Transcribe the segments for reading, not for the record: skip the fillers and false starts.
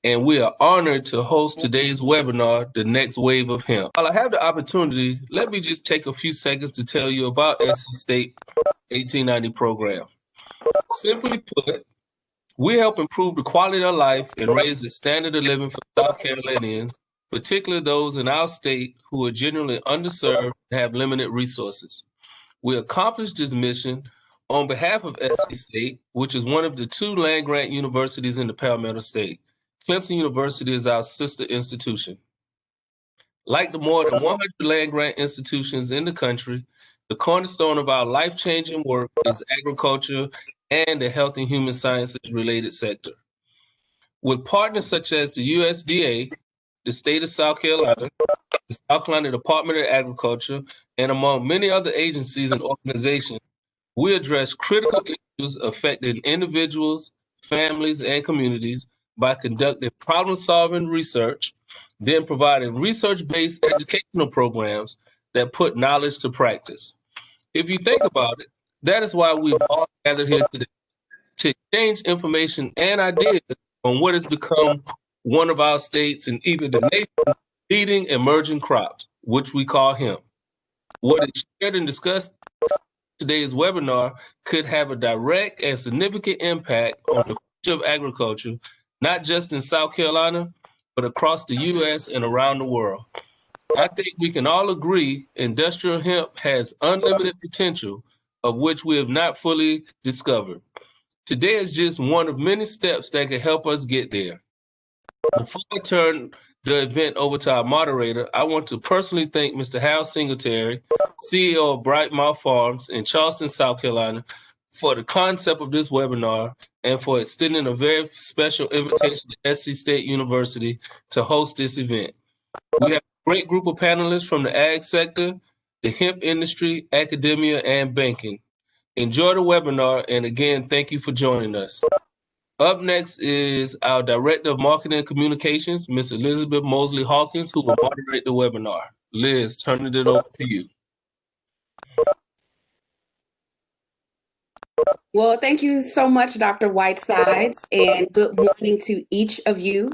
and we are honored to host today's webinar, The Next Wave of Hemp. While I have the opportunity, let me just take a few seconds to tell you about SC State 1890 program. Simply put, we help improve the quality of life and raise the standard of living for South Carolinians, particularly those in our state who are generally underserved and have limited resources. We accomplished this mission on behalf of SC State, which is one of the 2 land-grant universities in the Palmetto State. Clemson University is our sister institution. Like the more than 100 land-grant institutions in the country, the cornerstone of our life-changing work is agriculture and the health and human sciences related sector. With partners such as the USDA, the state of South Carolina, the South Carolina Department of Agriculture, and among many other agencies and organizations, we address critical issues affecting individuals, families, and communities by conducting problem-solving research, then providing research-based educational programs that put knowledge to practice. If you think about it, that is why we've all gathered here today, to exchange information and ideas on what has become one of our states and even the nation's leading emerging crops, which we call hemp. What is shared and discussed today's webinar could have a direct and significant impact on the future of agriculture, not just in South Carolina, but across the U.S. and around the world. I think we can all agree industrial hemp has unlimited potential, of which we have not fully discovered. Today is just one of many steps that can help us get there. Before I turn the event over to our moderator, I want to personally thank Mr. Hal Singletary, CEO of Brightmouth Farms in Charleston, South Carolina, for the concept of this webinar and for extending a very special invitation to SC State University to host this event. We have a great group of panelists from the ag sector, the hemp industry, academia, and banking. Enjoy the webinar, and again, thank you for joining us. Up next is our Director of Marketing and Communications, Ms. Elizabeth Mosley Hawkins, who will moderate the webinar. Liz, turning it over to you. Well, thank you so much, Dr. Whitesides, and good morning to each of you.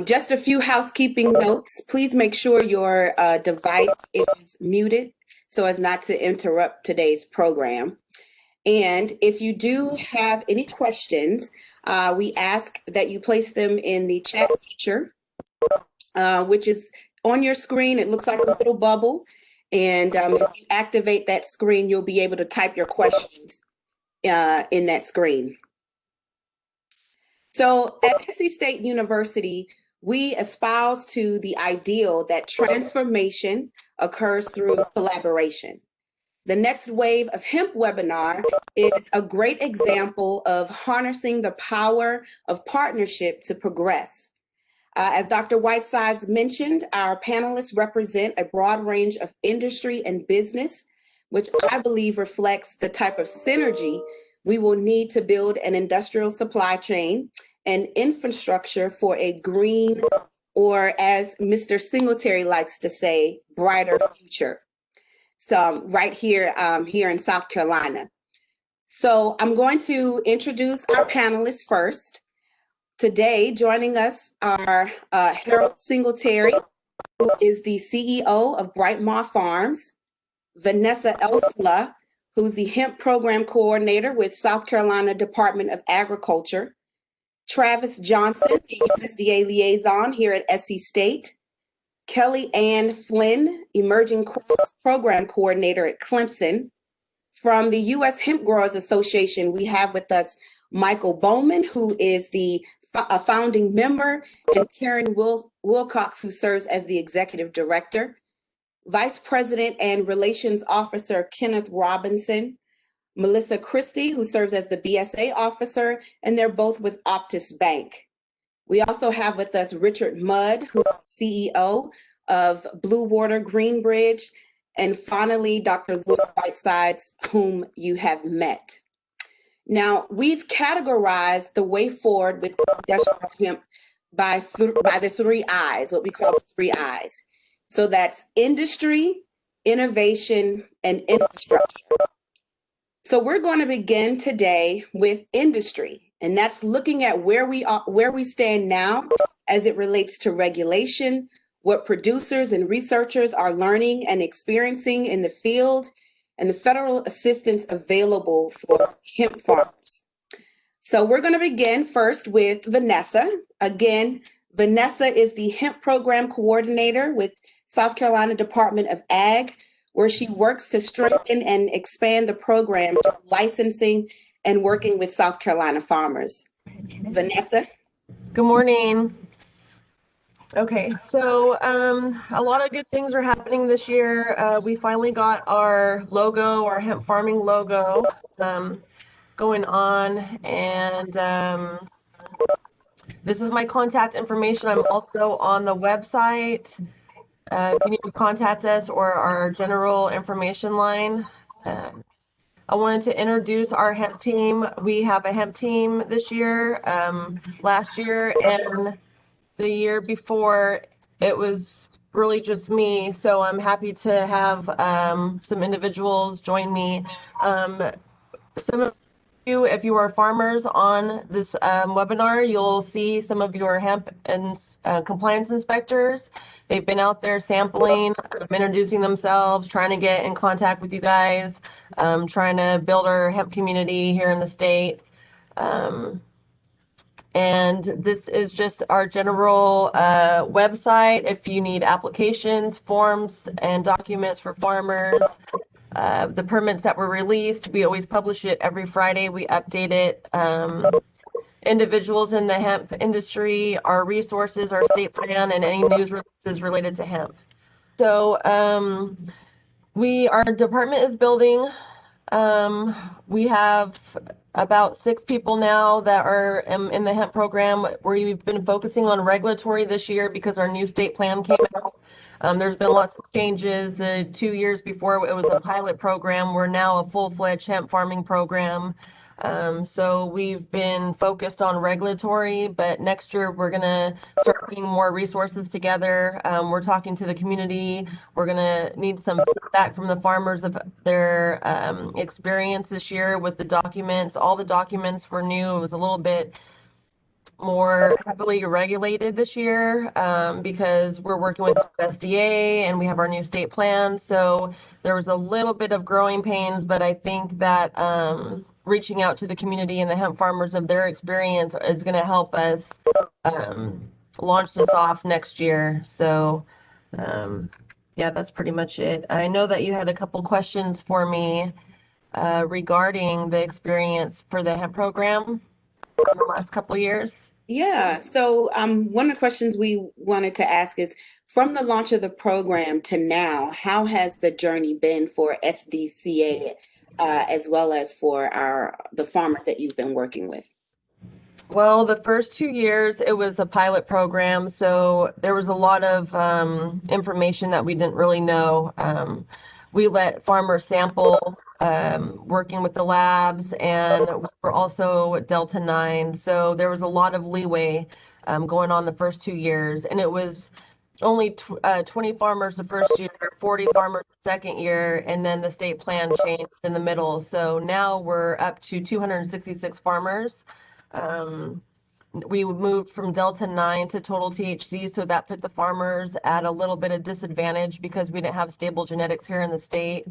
Just a few housekeeping notes. Please make sure your device is muted so as not to interrupt today's program. And if you do have any questions, we ask that you place them in the chat feature, which is on your screen. It looks like a little bubble. And if you activate that screen, you'll be able to type your questions in that screen. So at NC State University, we espouse to the ideal that transformation occurs through collaboration. The Next Wave of Hemp webinar is a great example of harnessing the power of partnership to progress. As Dr. Whitesides mentioned, our panelists represent a broad range of industry and business, which I believe reflects the type of synergy we will need to build an industrial supply chain and infrastructure for a green, or as Mr. Singletary likes to say, brighter future. So right here, here in South Carolina. So I'm going to introduce our panelists first. Today, joining us are Harold Singletary, who is the CEO of Brightmouth Farms, Vanessa Elsla, who's the Hemp Program Coordinator with South Carolina Department of Agriculture, Travis Johnson, the USDA Liaison here at SC State, Kelly Ann Flynn, Emerging Crops Program Coordinator at Clemson. From the U.S. Hemp Growers Association, we have with us Michael Bowman, who is a founding member, and Karen Wilcox, who serves as the Executive Director. Vice President and Relations Officer Kenneth Robinson, Melissa Christie, who serves as the BSA Officer, and they're both with Optus Bank. We also have with us Richard Mudd, who's CEO of Blue Water Greenbridge, and finally, Dr. Louis Whitesides, whom you have met. Now, we've categorized the way forward with industrial hemp by the 3 I's, what we call the 3 I's. So that's industry, innovation, and infrastructure. So we're going to begin today with industry. And that's looking at where we stand now as it relates to regulation, what producers and researchers are learning and experiencing in the field, and the federal assistance available for hemp farmers. So we're going to begin first with Vanessa. Again, Vanessa is the hemp program coordinator with South Carolina Department of Ag, where she works to strengthen and expand the program through licensing and working with South Carolina farmers. Vanessa? Good morning. Okay, so a lot of good things are happening this year. We finally got our logo, our hemp farming logo, going on, and this is my contact information. I'm also on the website. If you need to contact us or our general information line. I wanted to introduce our hemp team. We have a hemp team this year. Last year and the year before, it was really just me. So I'm happy to have some individuals join me. Some of you, if you are farmers on this webinar, you'll see some of your hemp and compliance inspectors. They've been out there sampling, introducing themselves, trying to get in contact with you guys, trying to build our hemp community here in the state. And this is just our general website. If you need applications, forms, and documents for farmers, the permits that were released, we always publish it every Friday. We update it. Individuals in the hemp industry, our resources, our state plan, and any news releases related to hemp. So our department is building. We have about 6 people now that are in the hemp program, where we've been focusing on regulatory this year because our new state plan came out. There's been lots of changes. 2 years before it was a pilot program. We're now a full-fledged hemp farming program. So we've been focused on regulatory, but next year we're going to start putting more resources together. We're talking to the community. We're going to need some feedback from the farmers of their experience this year with the documents. All the documents were new. It was a little bit more heavily regulated this year because we're working with USDA and we have our new state plan. So there was a little bit of growing pains, but I think that reaching out to the community and the hemp farmers of their experience is going to help us launch this off next year. So yeah, that's pretty much it. I know that you had a couple questions for me regarding the experience for the hemp program in the last couple years. Yeah, so one of the questions we wanted to ask is, from the launch of the program to now, how has the journey been for SDCA as well as for the farmers that you've been working with? Well, the first 2 years, it was a pilot program, so there was a lot of information that we didn't really know. We let farmers sample, working with the labs, and we're also Delta 9, so there was a lot of leeway going on the first 2 years, and it was only 20 farmers the first year, 40 farmers the second year, and then the state plan changed in the middle. So now we're up to 266 farmers. We moved from Delta 9 to total THC, so that put the farmers at a little bit of disadvantage because we didn't have stable genetics here in the state.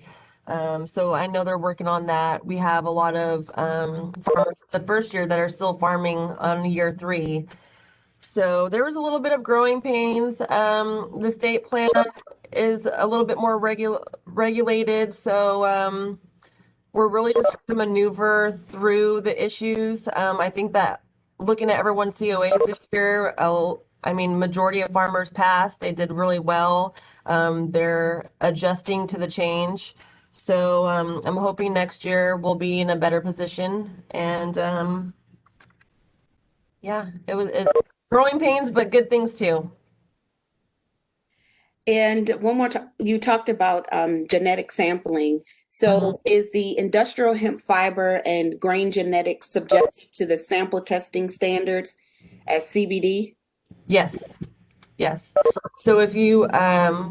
So I know they're working on that. We have a lot of farmers the first year that are still farming on year 3. So there was a little bit of growing pains. The state plan is a little bit more regulated, so we're really just trying to maneuver through the issues. I think that looking at everyone's COAs this year, I mean, majority of farmers passed. They did really well. They're adjusting to the change. So I'm hoping next year we'll be in a better position. And yeah, it's growing pains, but good things too. And one more time, you talked about genetic sampling. So is the industrial hemp fiber and grain genetics subjected to the sample testing standards as CBD? Yes. Yes. So if you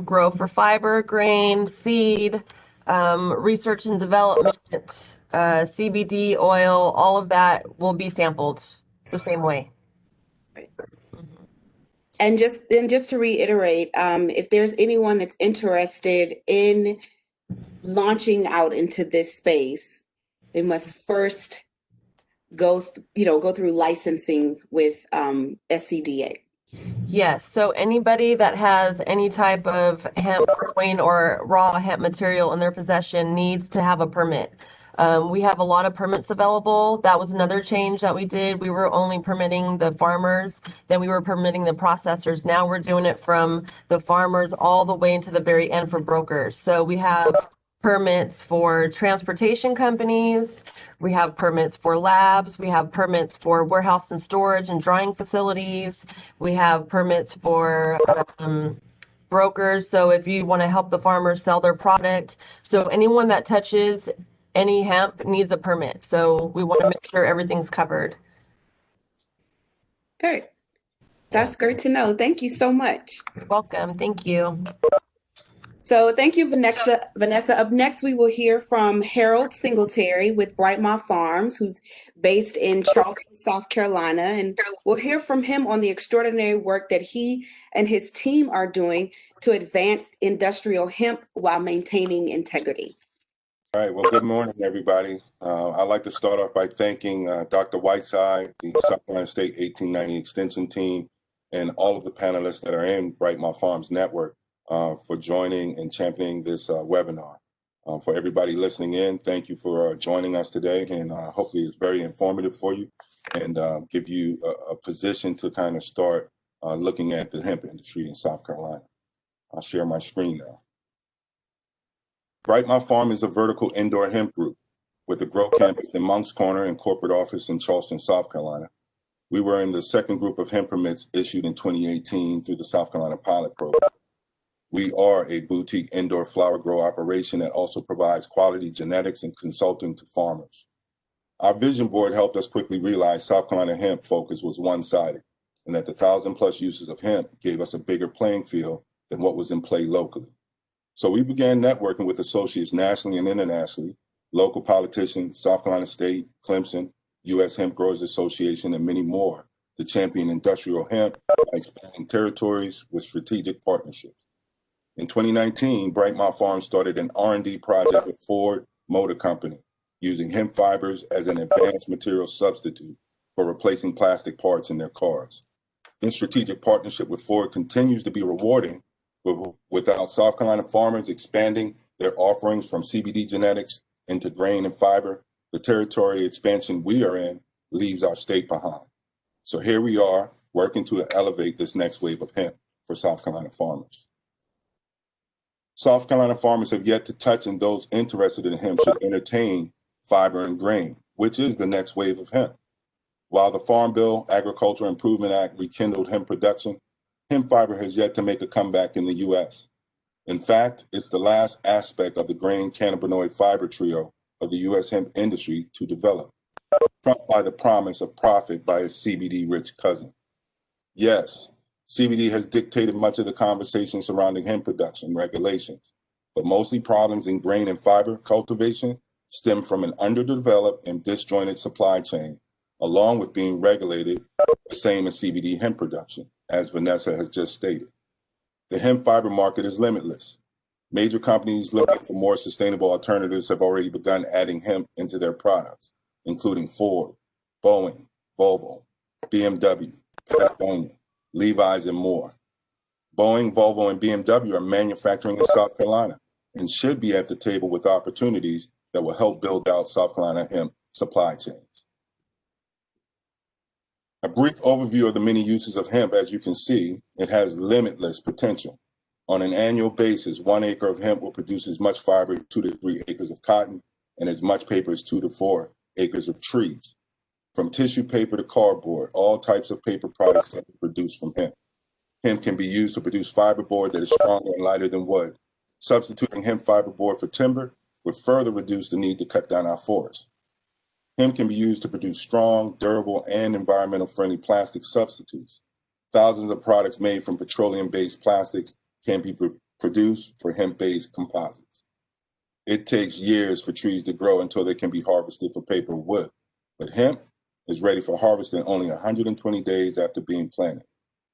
grow for fiber, grain, seed, research and development, CBD oil, all of that will be sampled the same way. And just to reiterate, if there's anyone that's interested in launching out into this space, they must first go through licensing with SCDA. Yes, so anybody that has any type of hemp growing or raw hemp material in their possession needs to have a permit. We have a lot of permits available. That was another change that we did. We were only permitting the farmers, then we were permitting the processors. Now we're doing it from the farmers all the way into the very end for brokers. So we have permits for transportation companies, we have permits for labs, we have permits for warehouse and storage and drying facilities, we have permits for brokers. So if you want to help the farmers sell their product, so anyone that touches any hemp needs a permit. So we want to make sure everything's covered. Okay, that's great to know. Thank you so much. You're welcome. Thank you. So thank you, Vanessa. Up next, we will hear from Harold Singletary with Brightmont Farms, who's based in Charleston, South Carolina. And we'll hear from him on the extraordinary work that he and his team are doing to advance industrial hemp while maintaining integrity. All right. Well, good morning, everybody. I'd like to start off by thanking Dr. Whiteside, the South Carolina State 1890 Extension team, and all of the panelists that are in Brightmont Farms Network for joining and championing this webinar. For everybody listening in, thank you for joining us today, and hopefully it's very informative for you and give you a position to kind of start looking at the hemp industry in South Carolina. I'll share my screen now. Brightmont Farm is a vertical indoor hemp group with a grow campus in Moncks Corner and corporate office in Charleston, South Carolina. We were in the second group of hemp permits issued in 2018 through the South Carolina pilot program. We are a boutique indoor flower grow operation that also provides quality genetics and consulting to farmers. Our vision board helped us quickly realize South Carolina hemp focus was one-sided and that the 1,000+ uses of hemp gave us a bigger playing field than what was in play locally. So we began networking with associates nationally and internationally, local politicians, South Carolina State, Clemson, U.S. Hemp Growers Association, and many more to champion industrial hemp by expanding territories with strategic partnerships. In 2019, Brightmont Farms started an R&D project with Ford Motor Company, using hemp fibers as an advanced material substitute for replacing plastic parts in their cars. This strategic partnership with Ford continues to be rewarding, without South Carolina farmers expanding their offerings from CBD genetics into grain and fiber, the territory expansion we are in leaves our state behind. So here we are working to elevate this next wave of hemp for South Carolina farmers. South Carolina farmers have yet to touch, and those interested in hemp should entertain fiber and grain, which is the next wave of hemp. While the Farm Bill Agriculture Improvement Act rekindled hemp production, hemp fiber has yet to make a comeback in the U.S. In fact, it's the last aspect of the grain cannabinoid fiber trio of the U.S. hemp industry to develop, trumped by the promise of profit by its CBD-rich cousin. Yes, CBD has dictated much of the conversation surrounding hemp production regulations, but mostly problems in grain and fiber cultivation stem from an underdeveloped and disjointed supply chain, along with being regulated the same as CBD hemp production, as Vanessa has just stated. The hemp fiber market is limitless. Major companies looking for more sustainable alternatives have already begun adding hemp into their products, including Ford, Boeing, Volvo, BMW, Patagonia, Levi's, and more. Boeing, Volvo, and BMW are manufacturing in South Carolina and should be at the table with opportunities that will help build out South Carolina hemp supply chains. A brief overview of the many uses of hemp. As you can see, it has limitless potential. On an annual basis, 1 acre of hemp will produce as much fiber as 2 to 3 acres of cotton and as much paper as 2 to 4 acres of trees. From tissue paper to cardboard, all types of paper products can be produced from hemp. Hemp can be used to produce fiberboard that is stronger and lighter than wood. Substituting hemp fiberboard for timber would further reduce the need to cut down our forests. Hemp can be used to produce strong, durable, and environmental-friendly plastic substitutes. Thousands of products made from petroleum-based plastics can be produced for hemp-based composites. it takes years for trees to grow until they can be harvested for paper or wood. But hemp is ready for harvest in only 120 days after being planted.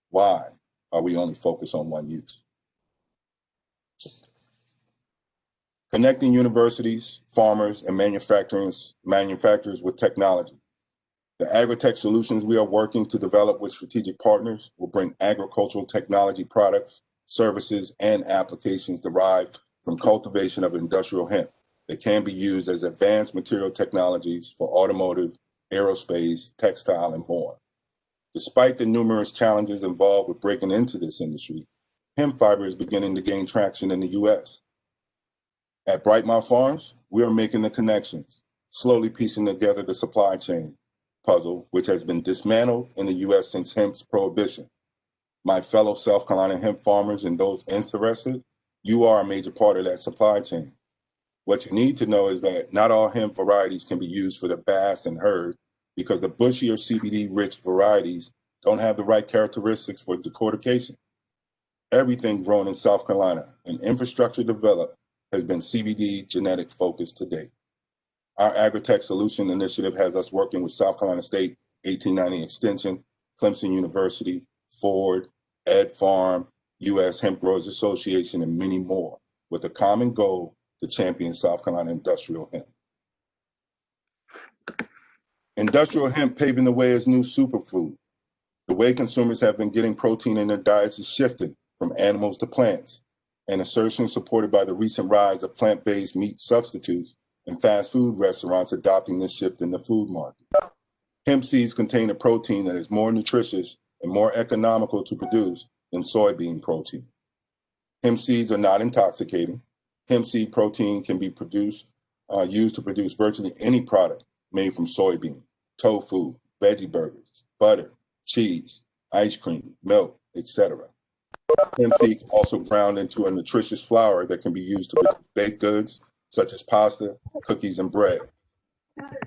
Why are we only focused on one use? Connecting universities, farmers, and manufacturers with technology. The agri-tech solutions we are working to develop with strategic partners will bring agricultural technology products, services, and applications derived from cultivation of industrial hemp that can be used as advanced material technologies for automotive, aerospace, textile, and more. Despite the numerous challenges involved with breaking into this industry, hemp fiber is beginning to gain traction in the U.S. At Brightmouth Farms, we are making the connections, slowly piecing together the supply chain puzzle, which has been dismantled in the U.S. since hemp's prohibition. My fellow South Carolina hemp farmers and those interested, you are a major part of that supply chain. What you need to know is that not all hemp varieties can be used for the bass and herd because the bushy or CBD-rich varieties don't have the right characteristics for decortication. Everything grown in South Carolina and infrastructure developed has been CBD genetic focused to date. Our Agri-Tech Solution Initiative has us working with South Carolina State 1890 Extension, Clemson University, Ford, Ed Farm, U.S. Hemp Growers Association, and many more, with a common goal to champion South Carolina industrial hemp. Industrial hemp paving the way as new superfood. The way consumers have been getting protein in their diets is shifting from animals to plants, an assertion supported by the recent rise of plant-based meat substitutes and fast food restaurants adopting this shift in the food market. Hemp seeds contain a protein that is more nutritious and more economical to produce than soybean protein. Hemp seeds are not intoxicating. Hemp seed protein can be used to produce virtually any product made from soybean, tofu, veggie burgers, butter, cheese, ice cream, milk, etc. Hemp seed can also ground into a nutritious flour that can be used to produce baked goods such as pasta, cookies, and bread.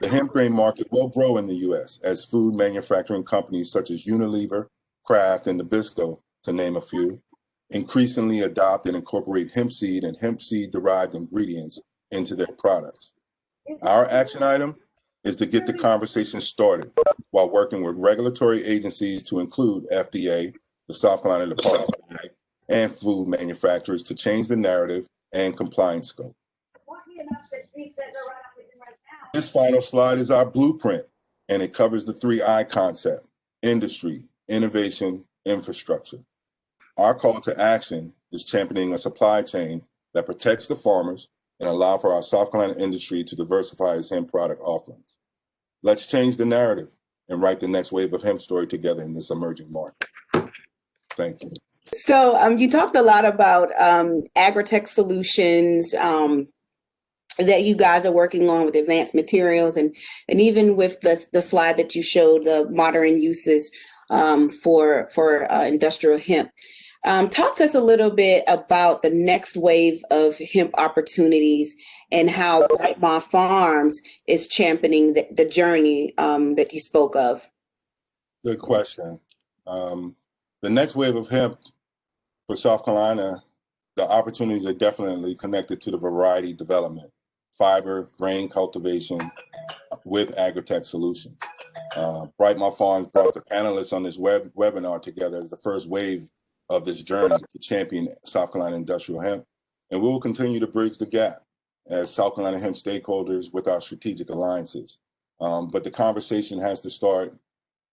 The hemp grain market will grow in the U.S. as food manufacturing companies such as Unilever, Kraft, and Nabisco, to name a few, increasingly adopt and incorporate hemp seed and hemp seed-derived ingredients into their products. Our action item is to get the conversation started while working with regulatory agencies to include FDA, the South Carolina Department of Ag, and food manufacturers to change the narrative and compliance scope. This final slide is our blueprint, and it covers the 3I concept: industry, innovation, infrastructure. Our call to action is championing a supply chain that protects the farmers and allow for our South Carolina industry to diversify its hemp product offerings. Let's change the narrative and write the next wave of hemp story together in this emerging market. Thank you. So you talked a lot about agri-tech solutions that you guys are working on with advanced materials, and even with the slide that you showed, the modern uses for industrial hemp. Talk to us a little bit about the next wave of hemp opportunities and how Brightmouth Farms is championing the journey that you spoke of. Good question. The next wave of hemp for South Carolina, the opportunities are definitely connected to the variety development, fiber, grain cultivation with agri-tech solutions. Brightmouth Farms brought the panelists on this webinar together as the first wave of this journey to champion South Carolina industrial hemp. And we will continue to bridge the gap as South Carolina hemp stakeholders with our strategic alliances. But the conversation has to start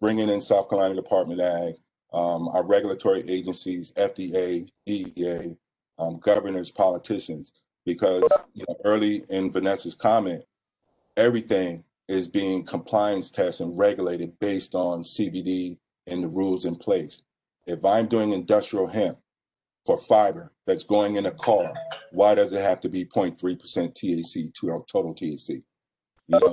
bringing in South Carolina Department of Ag, our regulatory agencies, FDA, DEA, governors, politicians, because early in Vanessa's comment, everything is being compliance tested and regulated based on CBD and the rules in place. If I'm doing industrial hemp for fiber that's going in a car, why does it have to be 0.3% THC to our total THC?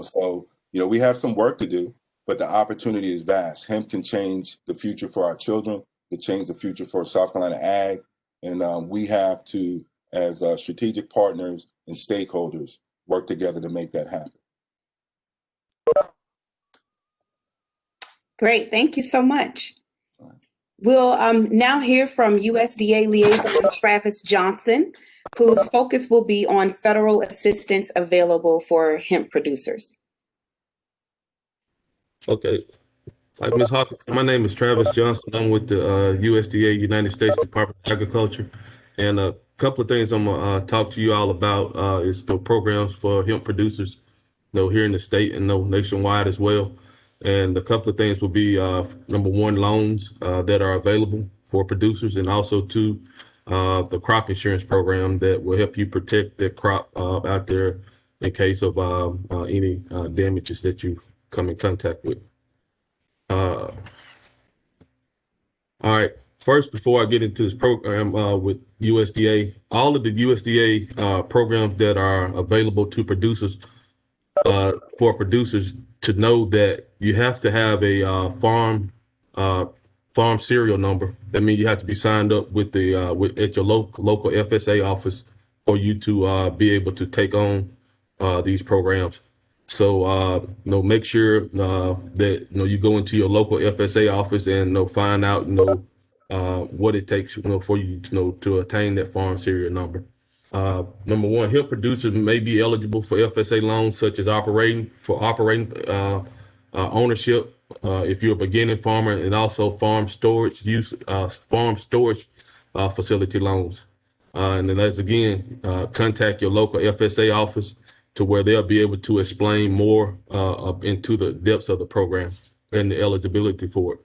So we have some work to do, but the opportunity is vast. Hemp can change the future for our children, it change the future for South Carolina ag, and we have to, as strategic partners and stakeholders, work together to make that happen. Great, thank you so much. We'll now hear from USDA liaison Travis Johnson, whose focus will be on federal assistance available for hemp producers. Okay. Like Ms. Hawkins, my name is Travis Johnson. I'm with the USDA, United States Department of Agriculture. And a couple of things I'm going to talk to you all about is the programs for hemp producers, here in the state and nationwide as well. And a couple of things will be, number one, loans that are available for producers, and also two, the crop insurance program that will help you protect the crop out there in case of any damages that you come in contact with. All right. First, before I get into this program with USDA, all of the USDA programs that are available to producers, for producers to know that you have to have a farm serial number. That means you have to be signed up with the at your local FSA office for you to be able to take on these programs. So make sure that you go into your local FSA office and find out what it takes for you to attain that farm serial number. Number one, hemp producers may be eligible for FSA loans such as operating ownership if you're a beginning farmer, and also farm storage facility loans. And then that's again, contact your local FSA office to where they'll be able to explain more into the depths of the program and the eligibility for it.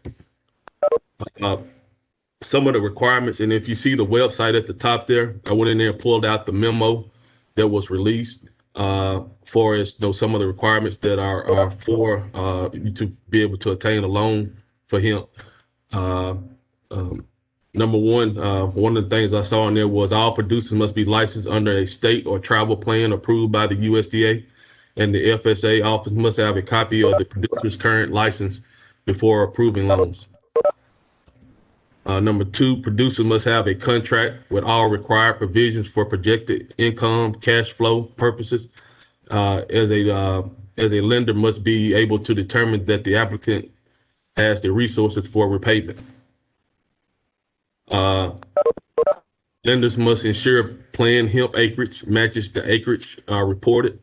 Some of the requirements, and if you see the website at the top there, I went in there and pulled out the memo that was released for as some of the requirements that are for you to be able to attain a loan for hemp. Number one of the things I saw in there was all producers must be licensed under a state or tribal plan approved by the USDA, and the FSA office must have a copy of the producer's current license before approving loans. Number two, producers must have a contract with all required provisions for projected income, cash flow purposes. As a lender must be able to determine that the applicant has the resources for repayment. Lenders must ensure planned hemp acreage matches the acreage reported.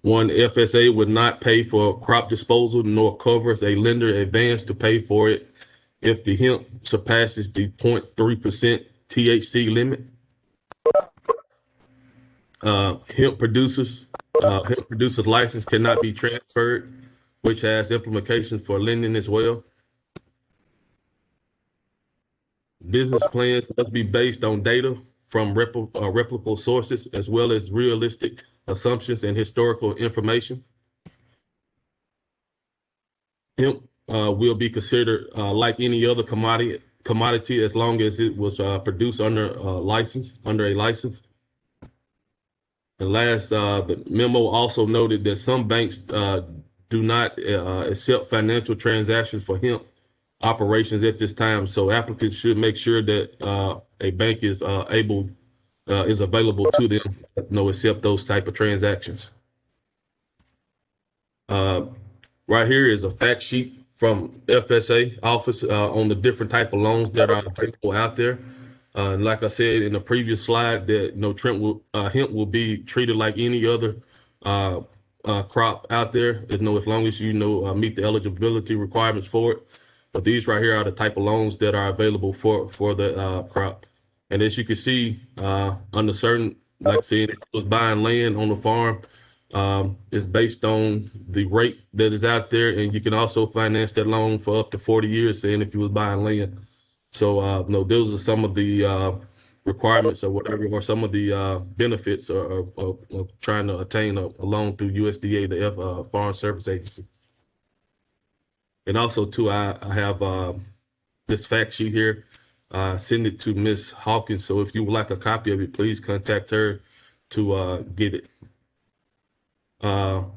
One, FSA would not pay for crop disposal nor covers a lender advance to pay for it if the hemp surpasses the 0.3% THC limit. Hemp producers license cannot be transferred, which has implications for lending as well. Business plans must be based on data from reputable sources, as well as realistic assumptions and historical information. Hemp will be considered like any other commodity as long as it was produced under a license. And last, the memo also noted that some banks do not accept financial transactions for hemp operations at this time. So applicants should make sure that a bank is available to them, accept those type of transactions. Right here is a fact sheet from FSA office on the different type of loans that are available out there. And like I said in the previous slide, that hemp will be treated like any other crop out there. As long as you meet the eligibility requirements for it. But these right here are the type of loans that are available for the crop. And as you can see, under certain, like saying it was buying land on the farm, is based on the rate that is out there, and you can also finance that loan for up to 40 years, saying if you was buying land. So those are some of the requirements or whatever, or some of the benefits of trying to attain a loan through USDA, the Foreign Service Agency. And also too, I have this fact sheet here. Send it to Ms. Hawkins. So if you would like a copy of it, please contact her to get it. And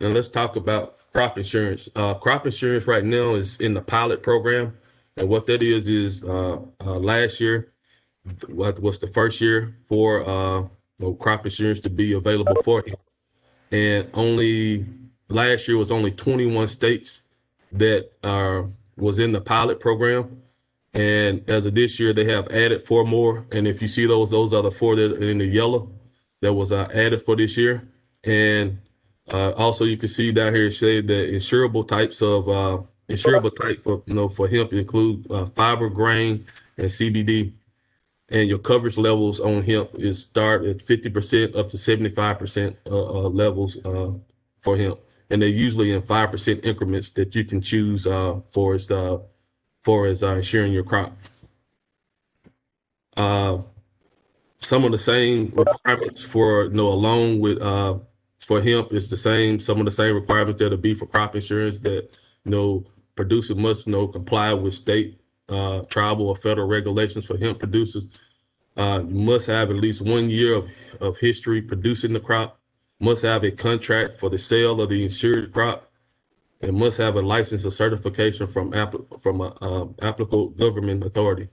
let's talk about crop insurance. Crop insurance right now is in the pilot program. And what that is last year, what was the first year for crop insurance to be available for him. And last year was only 21 states that was in the pilot program. And as of this year, they have added 4 more. And if you see those are the 4 that are in the yellow that was added for this year. And also, you can see down here it said the insurable type of for hemp include fiber, grain, and CBD. And your coverage levels on hemp is start at 50% up to 75% levels for hemp, and they're usually in 5% increments that you can choose for as insuring your crop. Some of the same requirements for a loan with for hemp is the same. Some of the same requirements that'll be for crop insurance that producer must comply with state, tribal, or federal regulations for hemp producers. You must have at least 1 year of history producing the crop. Must have a contract for the sale of the insured crop, and must have a license or certification from applicable government authority.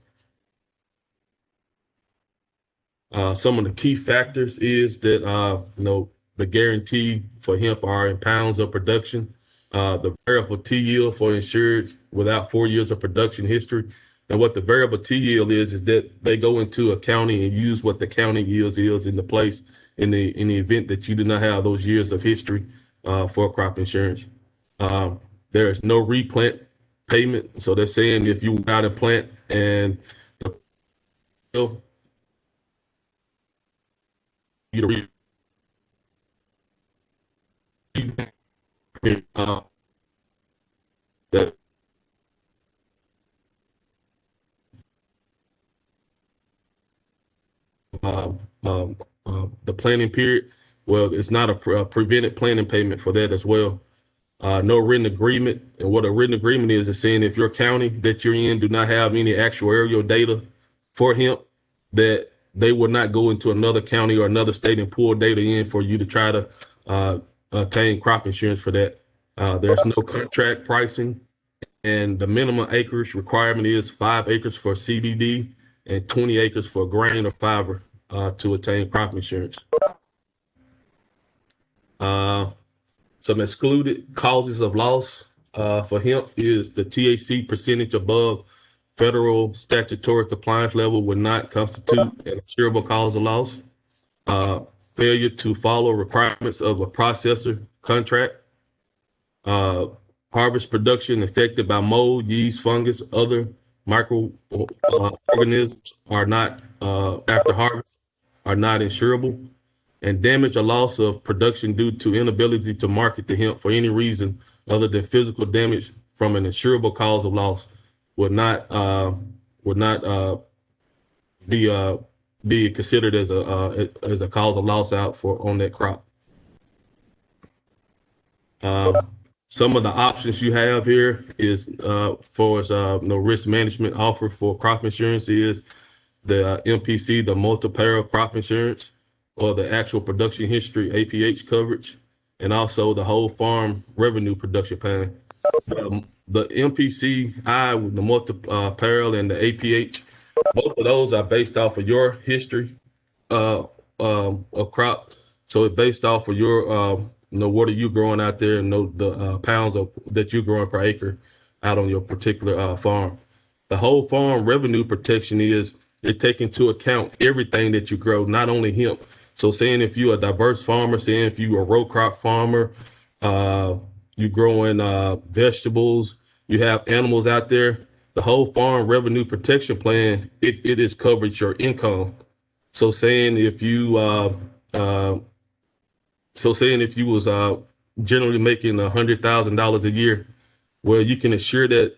Some of the key factors is that the guarantee for hemp are in pounds of production. The variable T yield for insured without 4 years of production history. And what the variable T yield is that they go into a county and use what the county yield is in the place in the event that you do not have those years of history for crop insurance. There is no replant payment. So they're saying if you got a plant and you that the planning period, well, it's not a prevented planning payment for that as well. No written agreement. And what a written agreement is saying if your county that you're in do not have any actuarial data for hemp, that they will not go into another county or another state and pull data in for you to try to obtain crop insurance for that. There's no contract pricing, and the minimum acreage requirement is 5 acres for CBD and 20 acres for grain or fiber to attain crop insurance. Some excluded causes of loss for hemp is the THC percentage above federal statutory compliance level would not constitute an insurable cause of loss. Failure to follow requirements of a processor contract. Harvest production affected by mold, yeast, fungus, other microorganisms are not after harvest are not insurable. And damage or loss of production due to inability to market the hemp for any reason other than physical damage from an insurable cause of loss would not be considered as a cause of loss out for on that crop. Some of the options you have here is for risk management offer for crop insurance is the MPC, the multi-peril crop insurance, or the actual production history APH coverage, and also the whole farm revenue production plan. The MPCI with the multi-peril and the APH, both of those are based off of your history of crop. So it's based off of your what are you growing out there and the pounds that you're growing per acre out on your particular farm. The whole farm revenue protection is it take into account everything that you grow, not only hemp. So saying if you're a diverse farmer, saying if you're a row crop farmer, you growing vegetables, you have animals out there, the whole farm revenue protection plan, it is coverage your income. So saying if you was generally making $100,000 a year, well, you can assure that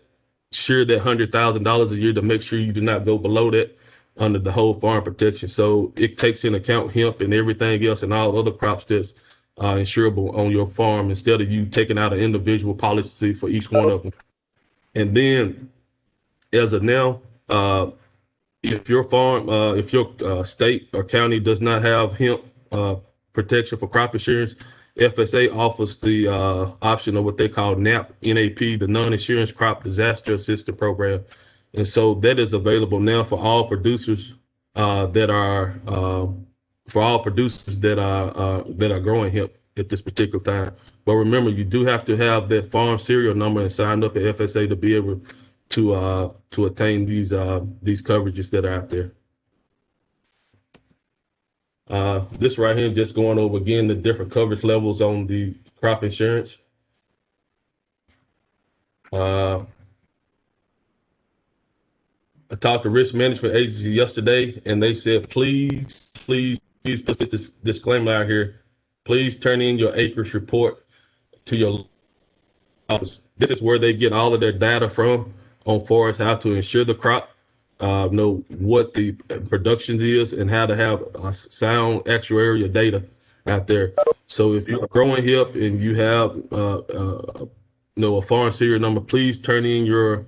$100,000 a year to make sure you do not go below that under the whole farm protection. So it takes into account hemp and everything else and all other crops that's insurable on your farm instead of you taking out an individual policy for each one of them. And then as of now, if your farm, if your state or county does not have hemp protection for crop insurance, FSA offers the option of what they call NAP, the Non-Insurance Crop Disaster Assistance Program. And so that is available now for all producers that are growing hemp at this particular time. But remember, you do have to have that farm serial number and signed up at FSA to be able to attain these coverages that are out there. This right here, just going over again the different coverage levels on the crop insurance. I talked to risk management agency yesterday, and they said, please put this disclaimer out here. Please turn in your acreage report to your office. This is where they get all of their data from on forest, how to insure the crop, know what the production is, and how to have sound actuarial data out there. So if you're growing hemp and you have a farm serial number, please turn in your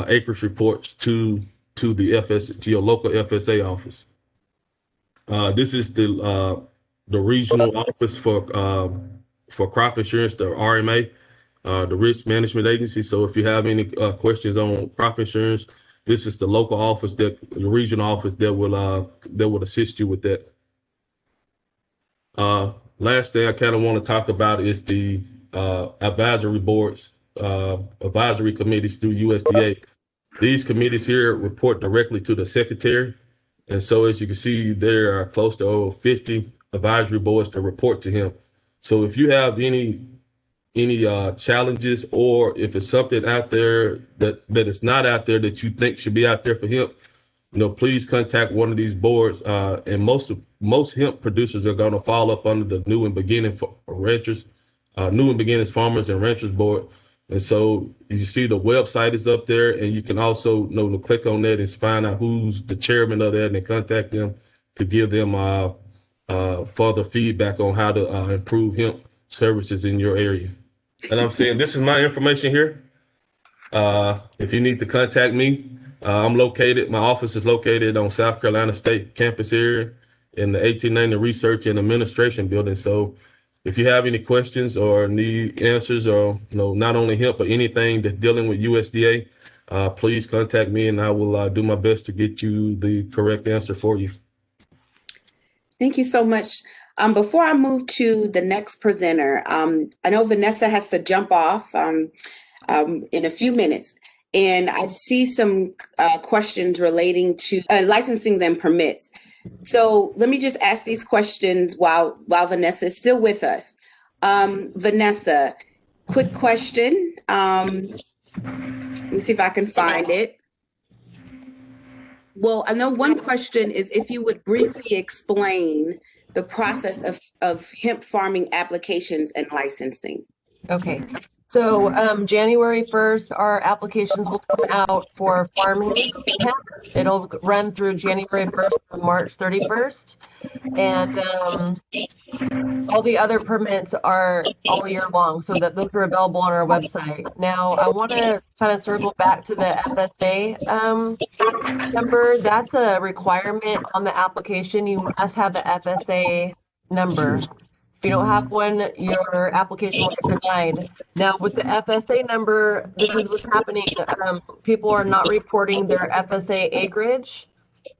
acreage reports to your local FSA office. This is the regional office for crop insurance, the RMA, the risk management agency. So if you have any questions on crop insurance, this is the local office, the regional office that will assist you with that. Last thing I kind of want to talk about is the advisory boards, advisory committees through USDA. These committees here report directly to the secretary. And so as you can see, there are close to over 50 advisory boards that report to him. So if you have any challenges, or if it's something out there that is not out there that you think should be out there for hemp, please contact one of these boards. And most hemp producers are going to fall up under the New and Beginning Ranchers, New and Beginners Farmers and Ranchers Board. And so you see the website is up there, and you can also click on that and find out who's the chairman of that and contact them to give them further feedback on how to improve hemp services in your area. And I'm saying, this is my information here. If you need to contact me, my office is located on South Carolina State campus here in the 1890 Research and Administration building. So if you have any questions or need answers, or not only hemp, but anything that's dealing with USDA, please contact me, and I will do my best to get you the correct answer for you. Thank you so much. Before I move to the next presenter, I know Vanessa has to jump off in a few minutes, and I see some questions relating to licensing and permits. So let me just ask these questions while Vanessa is still with us. Vanessa, quick question. Let me see if I can find it. Well, I know one question is if you would briefly explain the process of hemp farming applications and licensing. Okay. So January 1st, our applications will come out for farming hemp. It'll run through January 1st to March 31st. And all the other permits are all year long, so that those are available on our website. Now, I want to kind of circle back to the FSA number. That's a requirement on the application. You must have the FSA number. If you don't have one, your application will get denied. Now, with the FSA number, this is what's happening. People are not reporting their FSA acreage.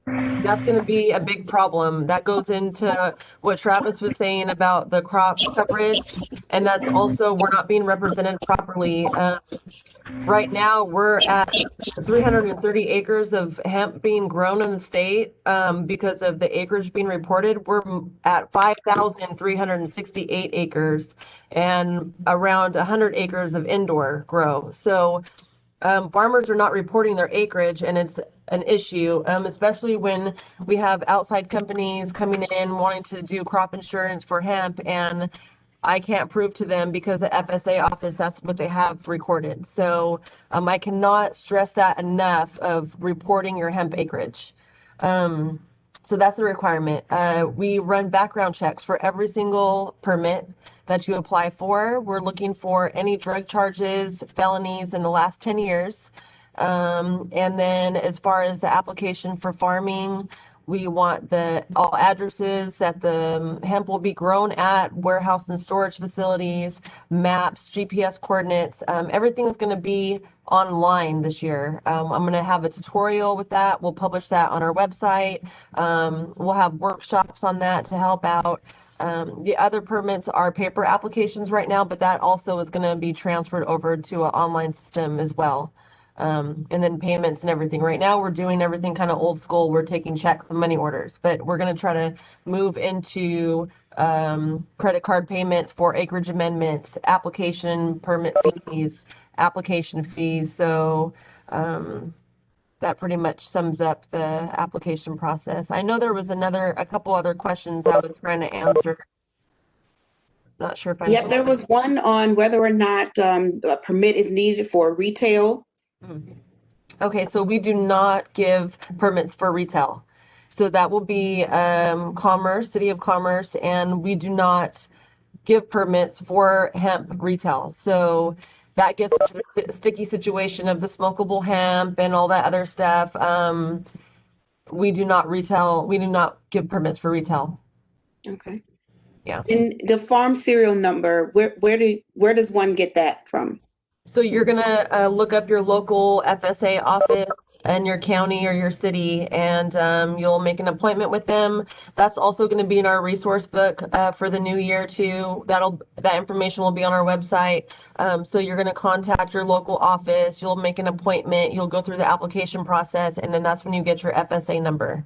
That's going to be a big problem. That goes into what Travis was saying about the crop coverage, and that's also we're not being represented properly. Right now, we're at 330 acres of hemp being grown in the state because of the acreage being reported. We're at 5,368 acres and around 100 acres of indoor grow. So farmers are not reporting their acreage, and it's an issue, especially when we have outside companies coming in wanting to do crop insurance for hemp, and I can't prove to them because the FSA office, that's what they have recorded. So I cannot stress that enough of reporting your hemp acreage. So that's the requirement. We run background checks for every single permit that you apply for. We're looking for any drug charges, felonies in the last 10 years. And then as far as the application for farming, we want all addresses that the hemp will be grown at, warehouse and storage facilities, maps, GPS coordinates. Everything is going to be online this year. I'm going to have a tutorial with that. We'll publish that on our website. We'll have workshops on that to help out. The other permits are paper applications right now, but that also is going to be transferred over to an online system as well. and then payments and everything. Right now, we're doing everything kind of old school. We're taking checks and money orders, but we're going to try to move into credit card payments for acreage amendments, application permit fees, application fees. So that pretty much sums up the application process. I know there was a couple other questions I was trying to answer. Not sure if I. Yep, there was one on whether or not a permit is needed for retail. Okay, so we do not give permits for retail. So that will be Commerce, City of Commerce, and we do not give permits for hemp retail. So that gets to the sticky situation of the smokable hemp and all that other stuff. We do not give permits for retail. Okay. Yeah. And the farm serial number, where does one get that from? So you're gonna look up your local FSA office in your county or your city, and you'll make an appointment with them. That's also going to be in our resource book for the new year too. That information will be on our website. So you're going to contact your local office. You'll make an appointment. You'll go through the application process, and then that's when you get your FSA number.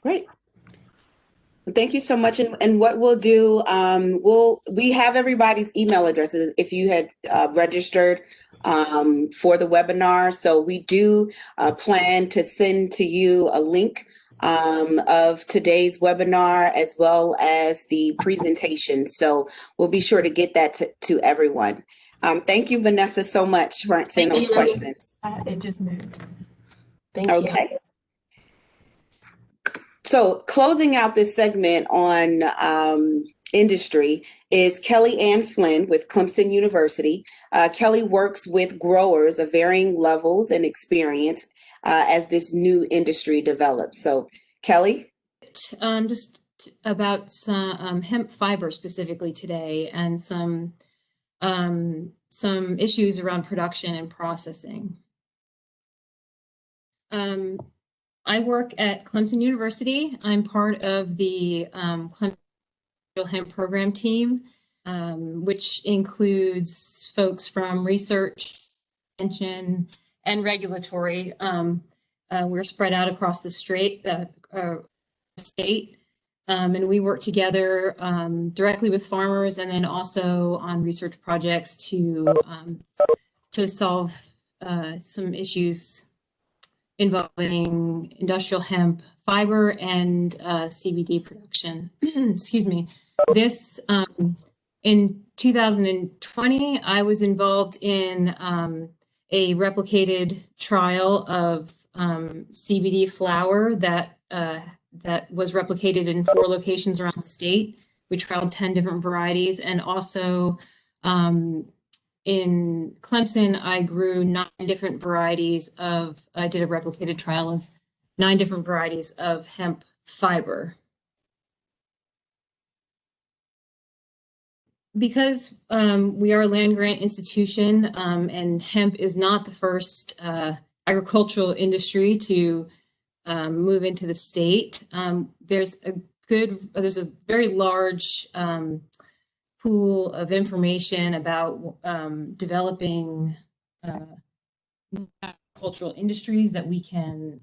Great. Thank you so much. And what we'll do, we have everybody's email addresses if you had registered for the webinar. So we do plan to send to you a link of today's webinar as well as the presentation. So we'll be sure to get that to everyone. Thank you, Vanessa, so much for answering those questions. It just moved. Thank you. Okay. So closing out this segment on industry is Kelly Ann Flynn with Clemson University. Kelly works with growers of varying levels and experience as this new industry develops. So Kelly? Just about some hemp fiber specifically today, and some issues around production and processing. I work at Clemson University. I'm part of the Clemson Hemp program team, which includes folks from research, extension, and regulatory. We're spread out across the state, and we work together directly with farmers, and then also on research projects to solve some issues involving industrial hemp fiber and CBD production. Excuse me. This in 2020, I was involved in a replicated trial of CBD flower that was replicated in 4 locations around the state. We trialed 10 different varieties, and also in Clemson, I grew 9 different varieties I did a replicated trial of 9 different varieties of hemp fiber. Because we are a land grant institution, and hemp is not the first agricultural industry to move into the state, there's a very large pool of information about developing agricultural industries that we can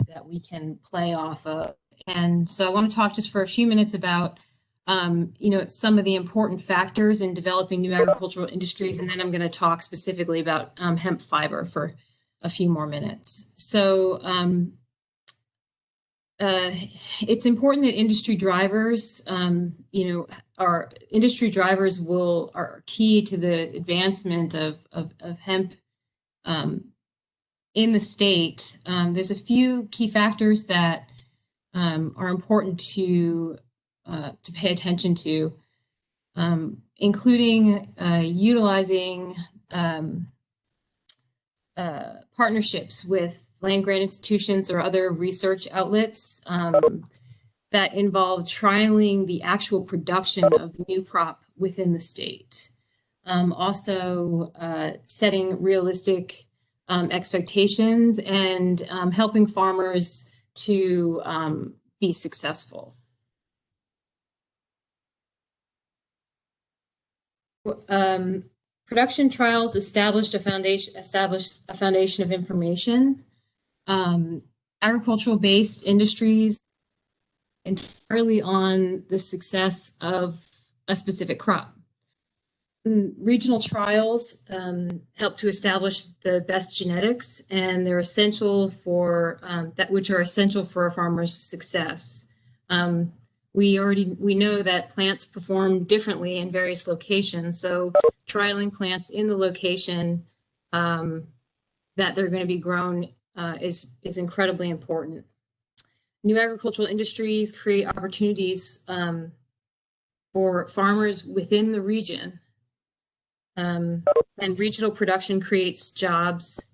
play off of. And so I want to talk just for a few minutes about some of the important factors in developing new agricultural industries, and then I'm going to talk specifically about hemp fiber for a few more minutes. So it's important that industry drivers, our industry drivers are key to the advancement of hemp in the state. There's a few key factors that are important to pay attention to, including utilizing partnerships with land grant institutions or other research outlets that involve trialing the actual production of the new crop within the state. Also setting realistic expectations and helping farmers to be successful. Production trials established a foundation of information. Agricultural-based industries entirely on the success of a specific crop. Regional trials help to establish the best genetics, and they're essential for which are essential for a farmer's success. We know that plants perform differently in various locations, so trialing plants in the location that they're going to be grown is incredibly important. New agricultural industries create opportunities for farmers within the region. And regional production creates jobs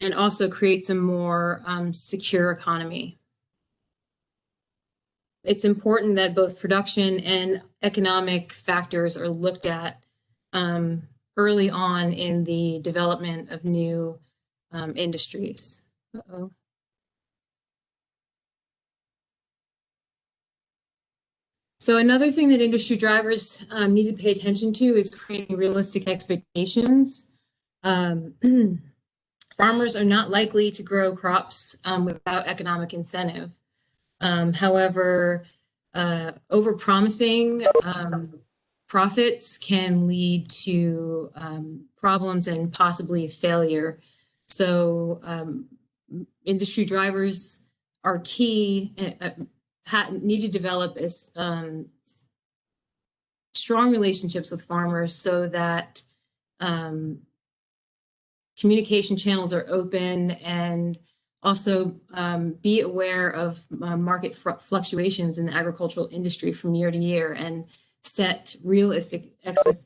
and also creates a more secure economy. It's important that both production and economic factors are looked at early on in the development of new industries. Uh-oh. So another thing that industry drivers need to pay attention to is creating realistic expectations. Farmers are not likely to grow crops without economic incentive. However, overpromising profits can lead to problems and possibly failure. So industry drivers are key. Need to develop strong relationships with farmers so that communication channels are open, and also be aware of market fluctuations in the agricultural industry from year to year and set realistic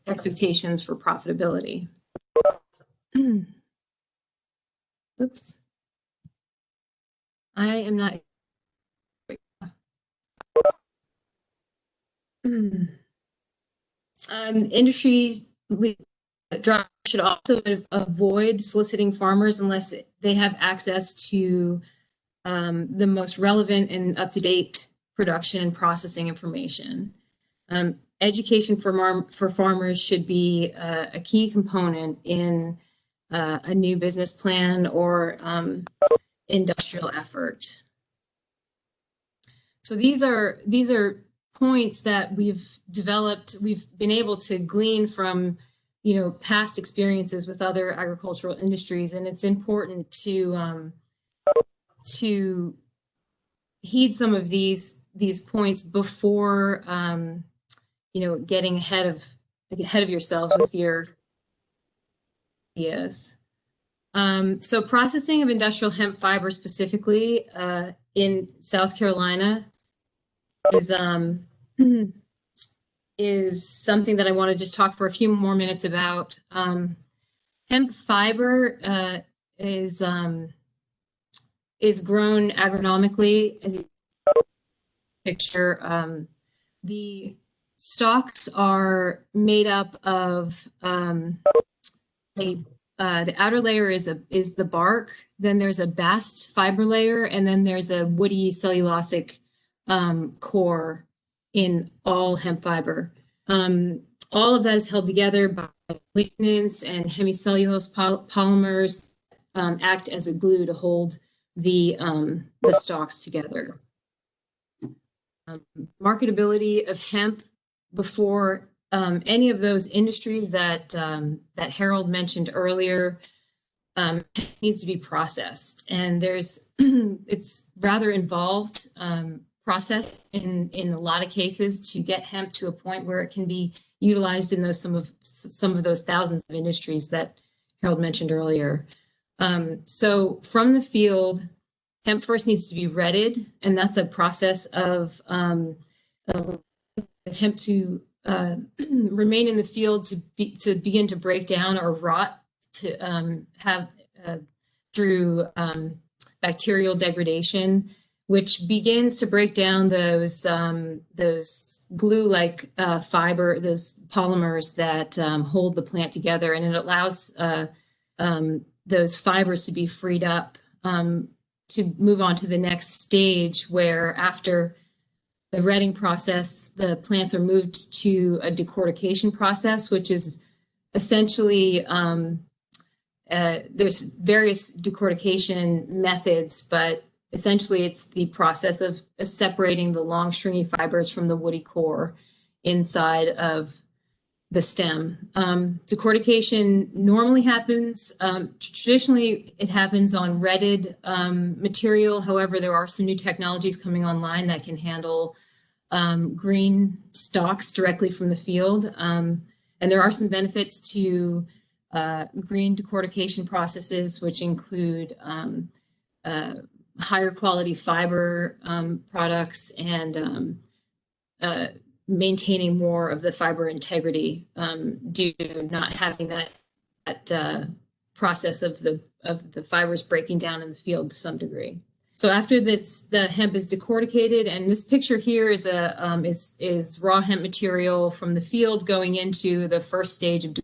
expectations for profitability. Oops. I am not. Industry drivers should also avoid soliciting farmers unless they have access to the most relevant and up-to-date production and processing information. Education for farmers should be a key component in a new business plan or industrial effort. So these are points that we've been able to glean from, past experiences with other agricultural industries, and it's important to heed some of these points before, getting ahead of yourselves with your ideas. So processing of industrial hemp fiber specifically in South Carolina is something that I want to just talk for a few more minutes about. Hemp fiber is grown agronomically, as you picture. The stalks are made up of the outer layer is the bark, then there's a bast fiber layer, and then there's a woody cellulosic core in all hemp fiber. All of that is held together by lignins and hemicellulose polymers act as a glue to hold the stalks together. Marketability of hemp before any of those industries that Harold mentioned earlier needs to be processed, and it's rather involved process in a lot of cases to get hemp to a point where it can be utilized in some of those thousands of industries that Harold mentioned earlier. So from the field, hemp first needs to be retted, and that's a process of hemp to remain in the field to begin to break down or rot to have through bacterial degradation, which begins to break down those glue-like fiber, those polymers that hold the plant together, and it allows those fibers to be freed up to move on to the next stage, where after the retting process, the plants are moved to a decortication process, which is essentially, there's various decortication methods, but essentially it's the process of separating the long stringy fibers from the woody core inside of the stem. Decortication normally happens, traditionally it happens on retted material. However, there are some new technologies coming online that can handle green stalks directly from the field. And there are some benefits to green decortication processes, which include higher quality fiber products and maintaining more of the fiber integrity due to not having that process of the fibers breaking down in the field to some degree. So after the hemp is decorticated, and this picture here is is raw hemp material from the field going into the first stage of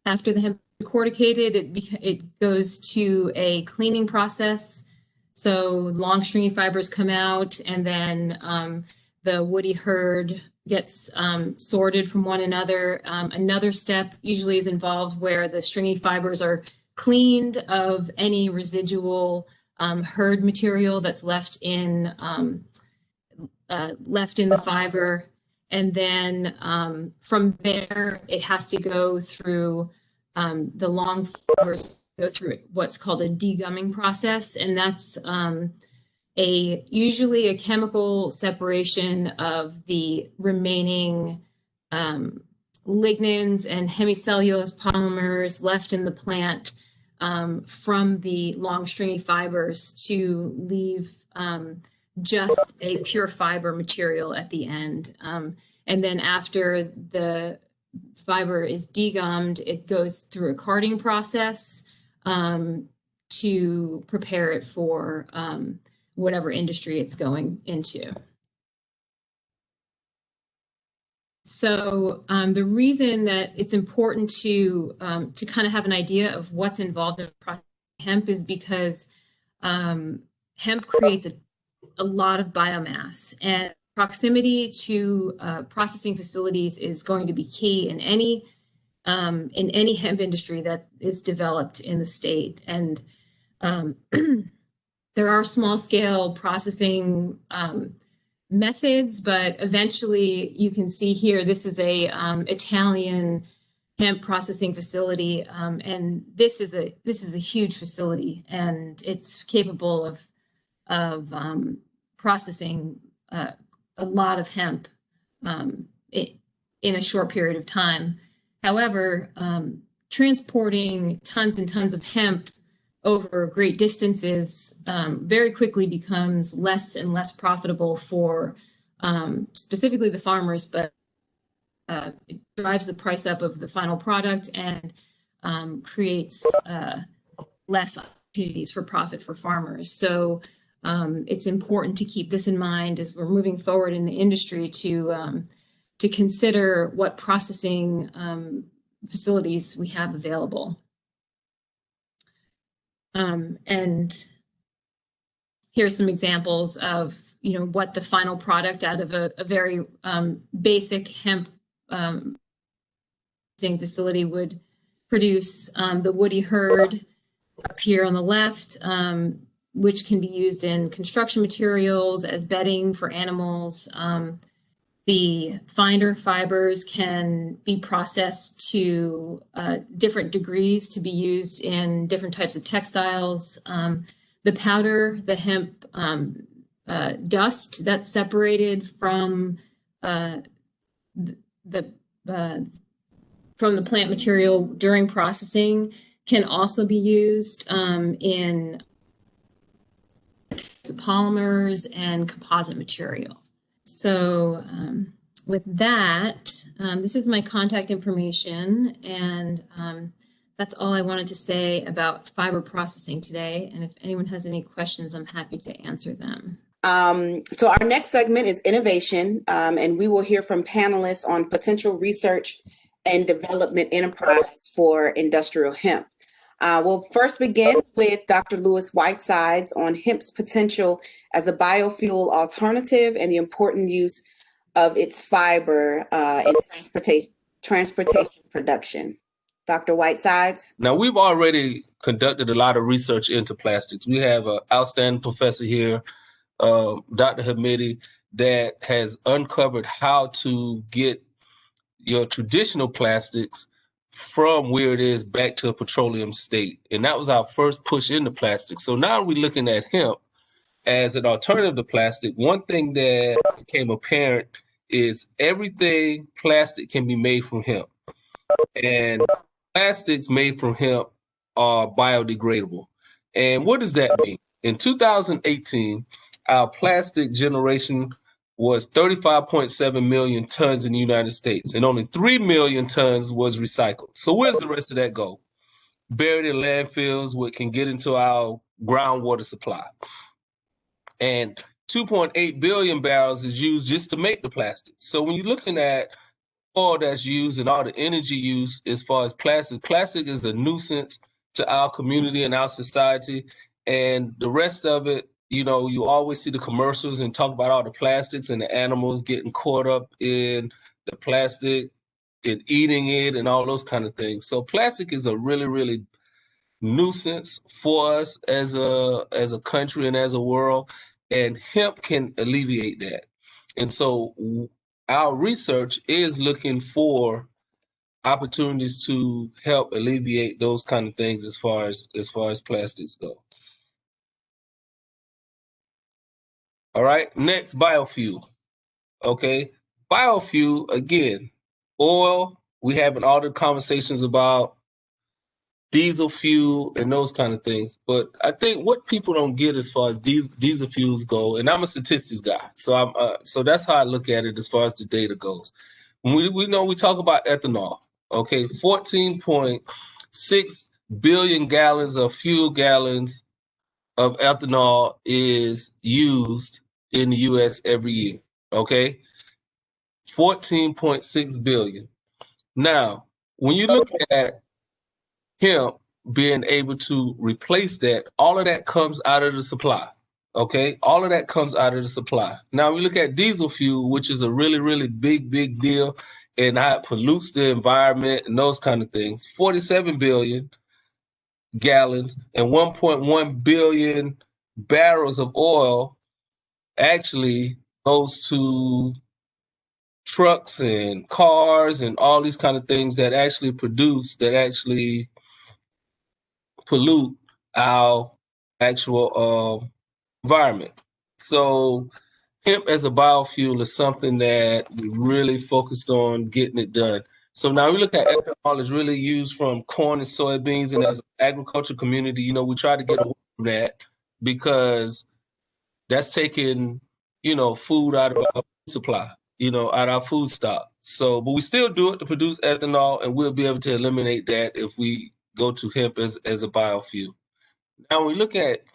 after the hemp is decorticated, it goes to a cleaning process. So long stringy fibers come out, and then the woody herd gets sorted from one another. Another step usually is involved where the stringy fibers are cleaned of any residual herd material that's left in the fiber. And then from there, it has to go through the long fibers go through what's called a degumming process, and that's usually a chemical separation of the remaining lignins and hemicellulose polymers left in the plant from the long stringy fibers to leave just a pure fiber material at the end. And then after the fiber is degummed, it goes through a carding process to prepare it for whatever industry it's going into. So the reason that it's important to kind of have an idea of what's involved in processing hemp is because hemp creates a lot of biomass, and proximity to processing facilities is going to be key in any hemp industry that is developed in the state. And there are small scale processing methods, but eventually you can see here, this is a Italian hemp processing facility. And this is a huge facility, and it's capable of processing a lot of hemp in a short period of time. However, transporting tons and tons of hemp over great distances very quickly becomes less and less profitable for specifically the farmers, but it drives the price up of the final product and creates less opportunities for profit for farmers. So it's important to keep this in mind as we're moving forward in the industry to consider what processing facilities we have available. And here's some examples of what the final product out of a very basic hemp facility would produce. The woody herd up here on the left, which can be used in construction materials as bedding for animals. The finder fibers can be processed to different degrees to be used in different types of textiles. The powder, the hemp dust that's separated from the plant material during processing can also be used in polymers and composite material. So with that, this is my contact information, and that's all I wanted to say about fiber processing today. And if anyone has any questions, I'm happy to answer them. So our next segment is innovation, and we will hear from panelists on potential research and development enterprise for industrial hemp. We'll first begin with Dr. Lewis Whitesides on hemp's potential as a biofuel alternative and the important use of its fiber in transportation production. Dr. Whitesides? Now, we've already conducted a lot of research into plastics. We have an outstanding professor here, Dr. Hamidi, that has uncovered how to get your traditional plastics from where it is back to a petroleum state. And that was our first push into plastics. So now we're looking at hemp as an alternative to plastic. One thing that became apparent is everything plastic can be made from hemp. And plastics made from hemp are biodegradable. And what does that mean? In 2018, our plastic generation was 35.7 million tons in the United States, and only 3 million tons was recycled. So where's the rest of that go? Buried in landfills, what can get into our groundwater supply. And 2.8 billion barrels is used just to make the plastic. So when you're looking at all that's used and all the energy used as far as plastic is a nuisance to our community and our society. And the rest of it, you know, you always see the commercials and talk about all the plastics and the animals getting caught up in the plastic and eating it and all those kind of things. So plastic is a really, really nuisance for us as a country and as a world, and hemp can alleviate that. And so our research is looking for opportunities to help alleviate those kind of things as far as plastics go. All right, next, biofuel. Okay, biofuel, again, oil, we having all the conversations about diesel fuel and those kind of things. But I think what people don't get as far as diesel fuels go, and I'm a statistics guy, so that's how I look at it as far as the data goes. We know we talk about ethanol, okay, 14.6 billion gallons of fuel gallons of ethanol is used in the U.S. every year, okay? 14.6 billion. Now, when you look at hemp being able to replace that, all of that comes out of the supply, okay? All of that comes out of the supply. Now, we look at diesel fuel, which is a really, really big deal, and how it pollutes the environment and those kind of things. 47 billion gallons and 1.1 billion barrels of oil actually goes to trucks and cars and all these kind of things that actually pollute our actual environment. So hemp as a biofuel is something that we really focused on getting it done. So now we look at ethanol is really used from corn and soybeans, and as an agriculture community, you know, we try to get away from that because that's taking, you know, food out of our food supply, you know, out of our food stock. So, but we still do it to produce ethanol, and we'll be able to eliminate that if we go to hemp as a biofuel. Now, when we look at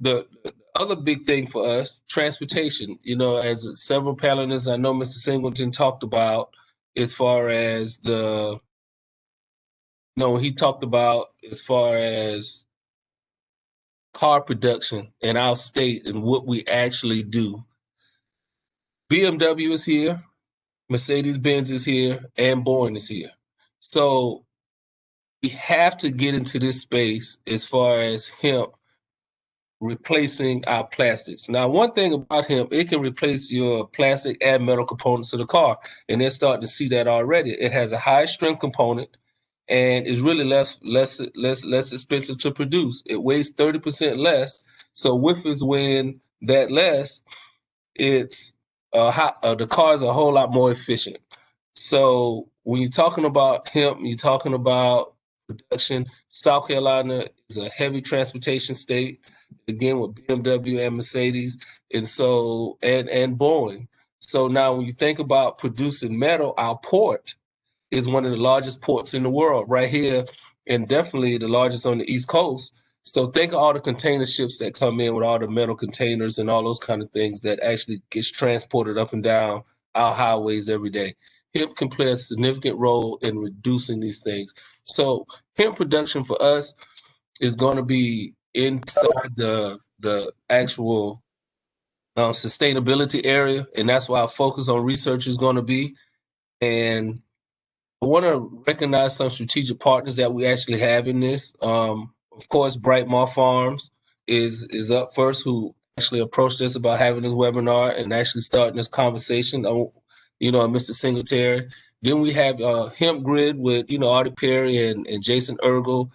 the other big thing for us, transportation, you know, as several panelists, I know Mr. Singleton talked about as far as the, you know, he talked about as far as car production in our state and what we actually do. BMW is here, Mercedes-Benz is here, and Boeing is here. So we have to get into this space as far as hemp replacing our plastics. Now, one thing about hemp, it can replace your plastic and metal components of the car, and they're starting to see that already. It has a high strength component and is really less expensive to produce. It weighs 30% less. So with us weighing that less, it's the car is a whole lot more efficient. So when you're talking about hemp, you're talking about production. South Carolina is a heavy transportation state, again with BMW and Mercedes, and so and Boeing. So now when you think about producing metal, our port is one of the largest ports in the world, right here, and definitely the largest on the East Coast. So think of all the container ships that come in with all the metal containers and all those kind of things that actually gets transported up and down our highways every day. Hemp can play a significant role in reducing these things. So hemp production for us is going to be inside the actual sustainability area, and that's why our focus on research is going to be. And I want to recognize some strategic partners that we actually have in this. Of course, Brightmore Farms is up first, who actually approached us about having this webinar and actually starting this conversation. Mr. Singletary. Then we have Hemp Grid with Artie Perry and Jason Ergo.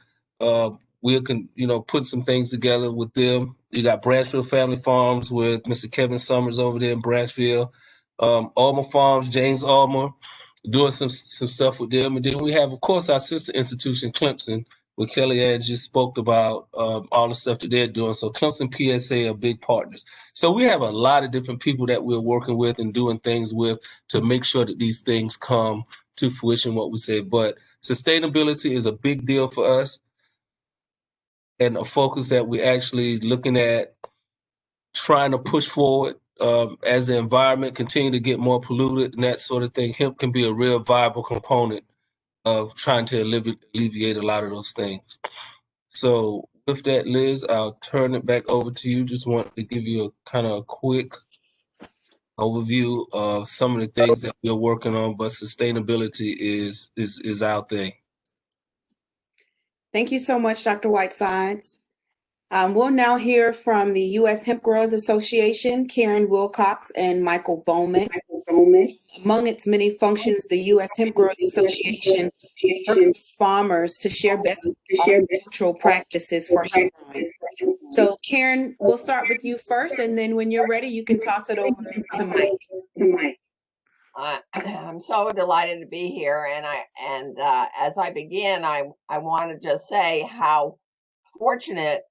We can put some things together with them. You got Branchville Family Farms with Mr. Kevin Summers over there in Branchville. Alma Farms, James Alma, doing some stuff with them. And then we have, of course, our sister institution, Clemson, where Kellyanne just spoke about all the stuff that they're doing. So Clemson PSA are big partners. So we have a lot of different people that we're working with and doing things with to make sure that these things come to fruition, what we say. But sustainability is a big deal for us, and a focus that we're actually looking at trying to push forward as the environment continue to get more polluted and that sort of thing. Hemp can be a real viable component of trying to alleviate a lot of those things. So with that, Liz, I'll turn it back over to you. Just want to give you a kind of a quick overview of some of the things that we're working on, but sustainability is our thing. Thank you so much, Dr. Whitesides. We'll now hear from the U.S. Hemp Growers Association, Karen Wilcox and Michael Bowman. Among its many functions, the U.S. Hemp Growers Association works with farmers to share best agricultural practices for hemp growing. So, Karen, we'll start with you first, and then when you're ready, you can toss it over to Mike. I'm so delighted to be here, and as I begin, I want to just say how fortunate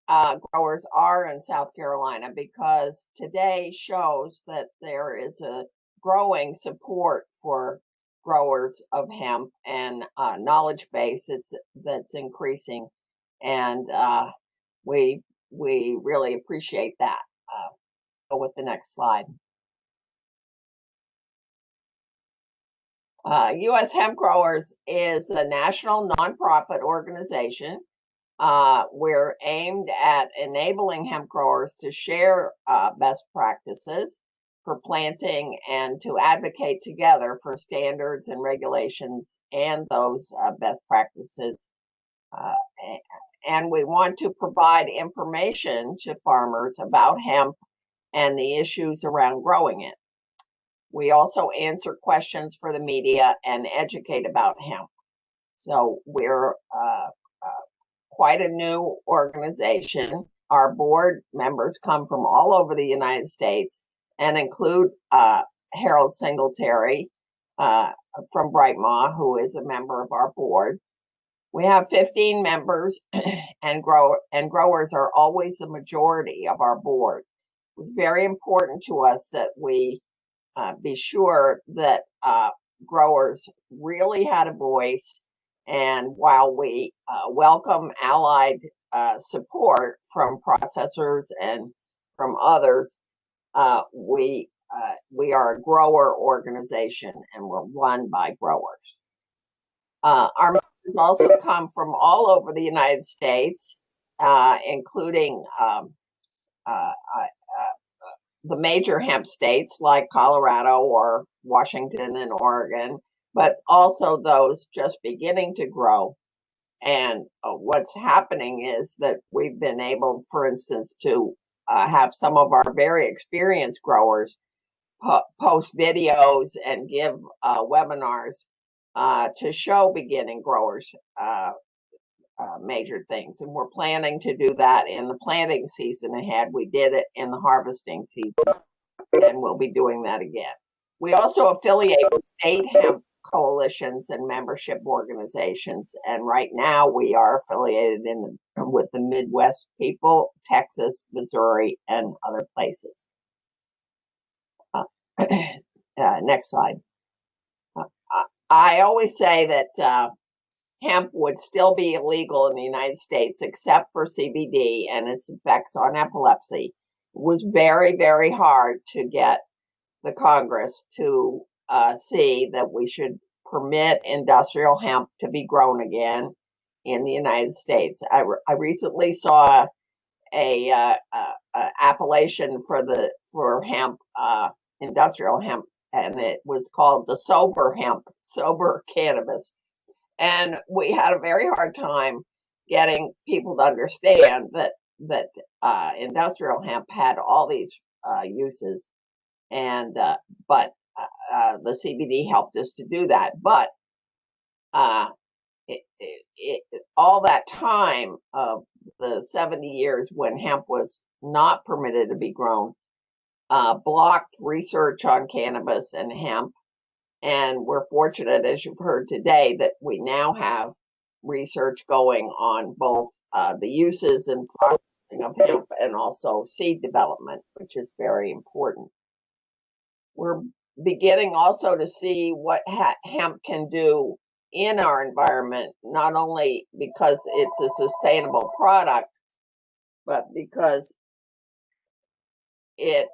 growers are in South Carolina, because today shows that there is a growing support for growers of hemp and knowledge base that's increasing, and we really appreciate that. Go with the next slide. U.S. Hemp Growers is a national nonprofit organization. We're aimed at enabling hemp growers to share best practices for planting and to advocate together for standards and regulations and those best practices. And we want to provide information to farmers about hemp and the issues around growing it. We also answer questions for the media and educate about hemp. So we're quite a new organization. Our board members come from all over the United States and include Harold Singletary from Brightmore, who is a member of our board. We have 15 members, and growers are always the majority of our board. It was very important to us that we be sure that growers really had a voice. And while we welcome allied support from processors and from others, we are a grower organization, and we're run by growers. Our members also come from all over the United States, including the major hemp states like Colorado or Washington and Oregon, but also those just beginning to grow. And what's happening is that we've been able, for instance, to have some of our very experienced growers post videos and give webinars to show beginning growers major things. And we're planning to do that in the planting season ahead. We did it in the harvesting season, and we'll be doing that again. We also affiliate with state hemp coalitions and membership organizations, and right now we are affiliated with the Midwest people, Texas, Missouri, and other places. Next slide. I always say that hemp would still be illegal in the United States except for CBD and its effects on epilepsy. It was very, very hard to get the Congress to see that we should permit industrial hemp to be grown again in the United States. I recently saw a appellation for for hemp, industrial hemp, and it was called the sober hemp, sober cannabis. And we had a very hard time getting people to understand that industrial hemp had all these uses, and but the CBD helped us to do that. But all that time of the 70 years when hemp was not permitted to be grown, blocked research on cannabis and hemp. And we're fortunate, as you've heard today, that we now have research going on both the uses and processing of hemp and also seed development, which is very important. We're beginning also to see what hemp can do in our environment, not only because it's a sustainable product, but because it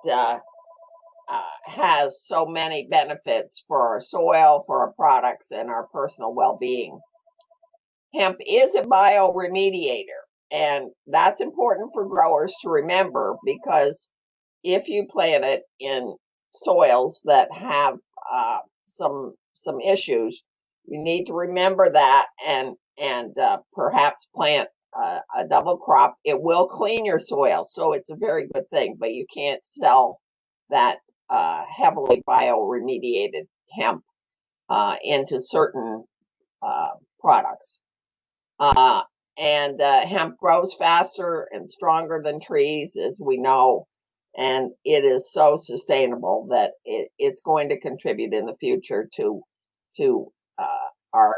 has so many benefits for our soil, for our products, and our personal well-being. Hemp is a bioremediator, and that's important for growers to remember, because if you plant it in soils that have some issues, you need to remember that and perhaps plant a double crop. It will clean your soil, so it's a very good thing, but you can't sell that heavily bioremediated hemp into certain products. And hemp grows faster and stronger than trees, as we know, and it is so sustainable that it's going to contribute in the future to our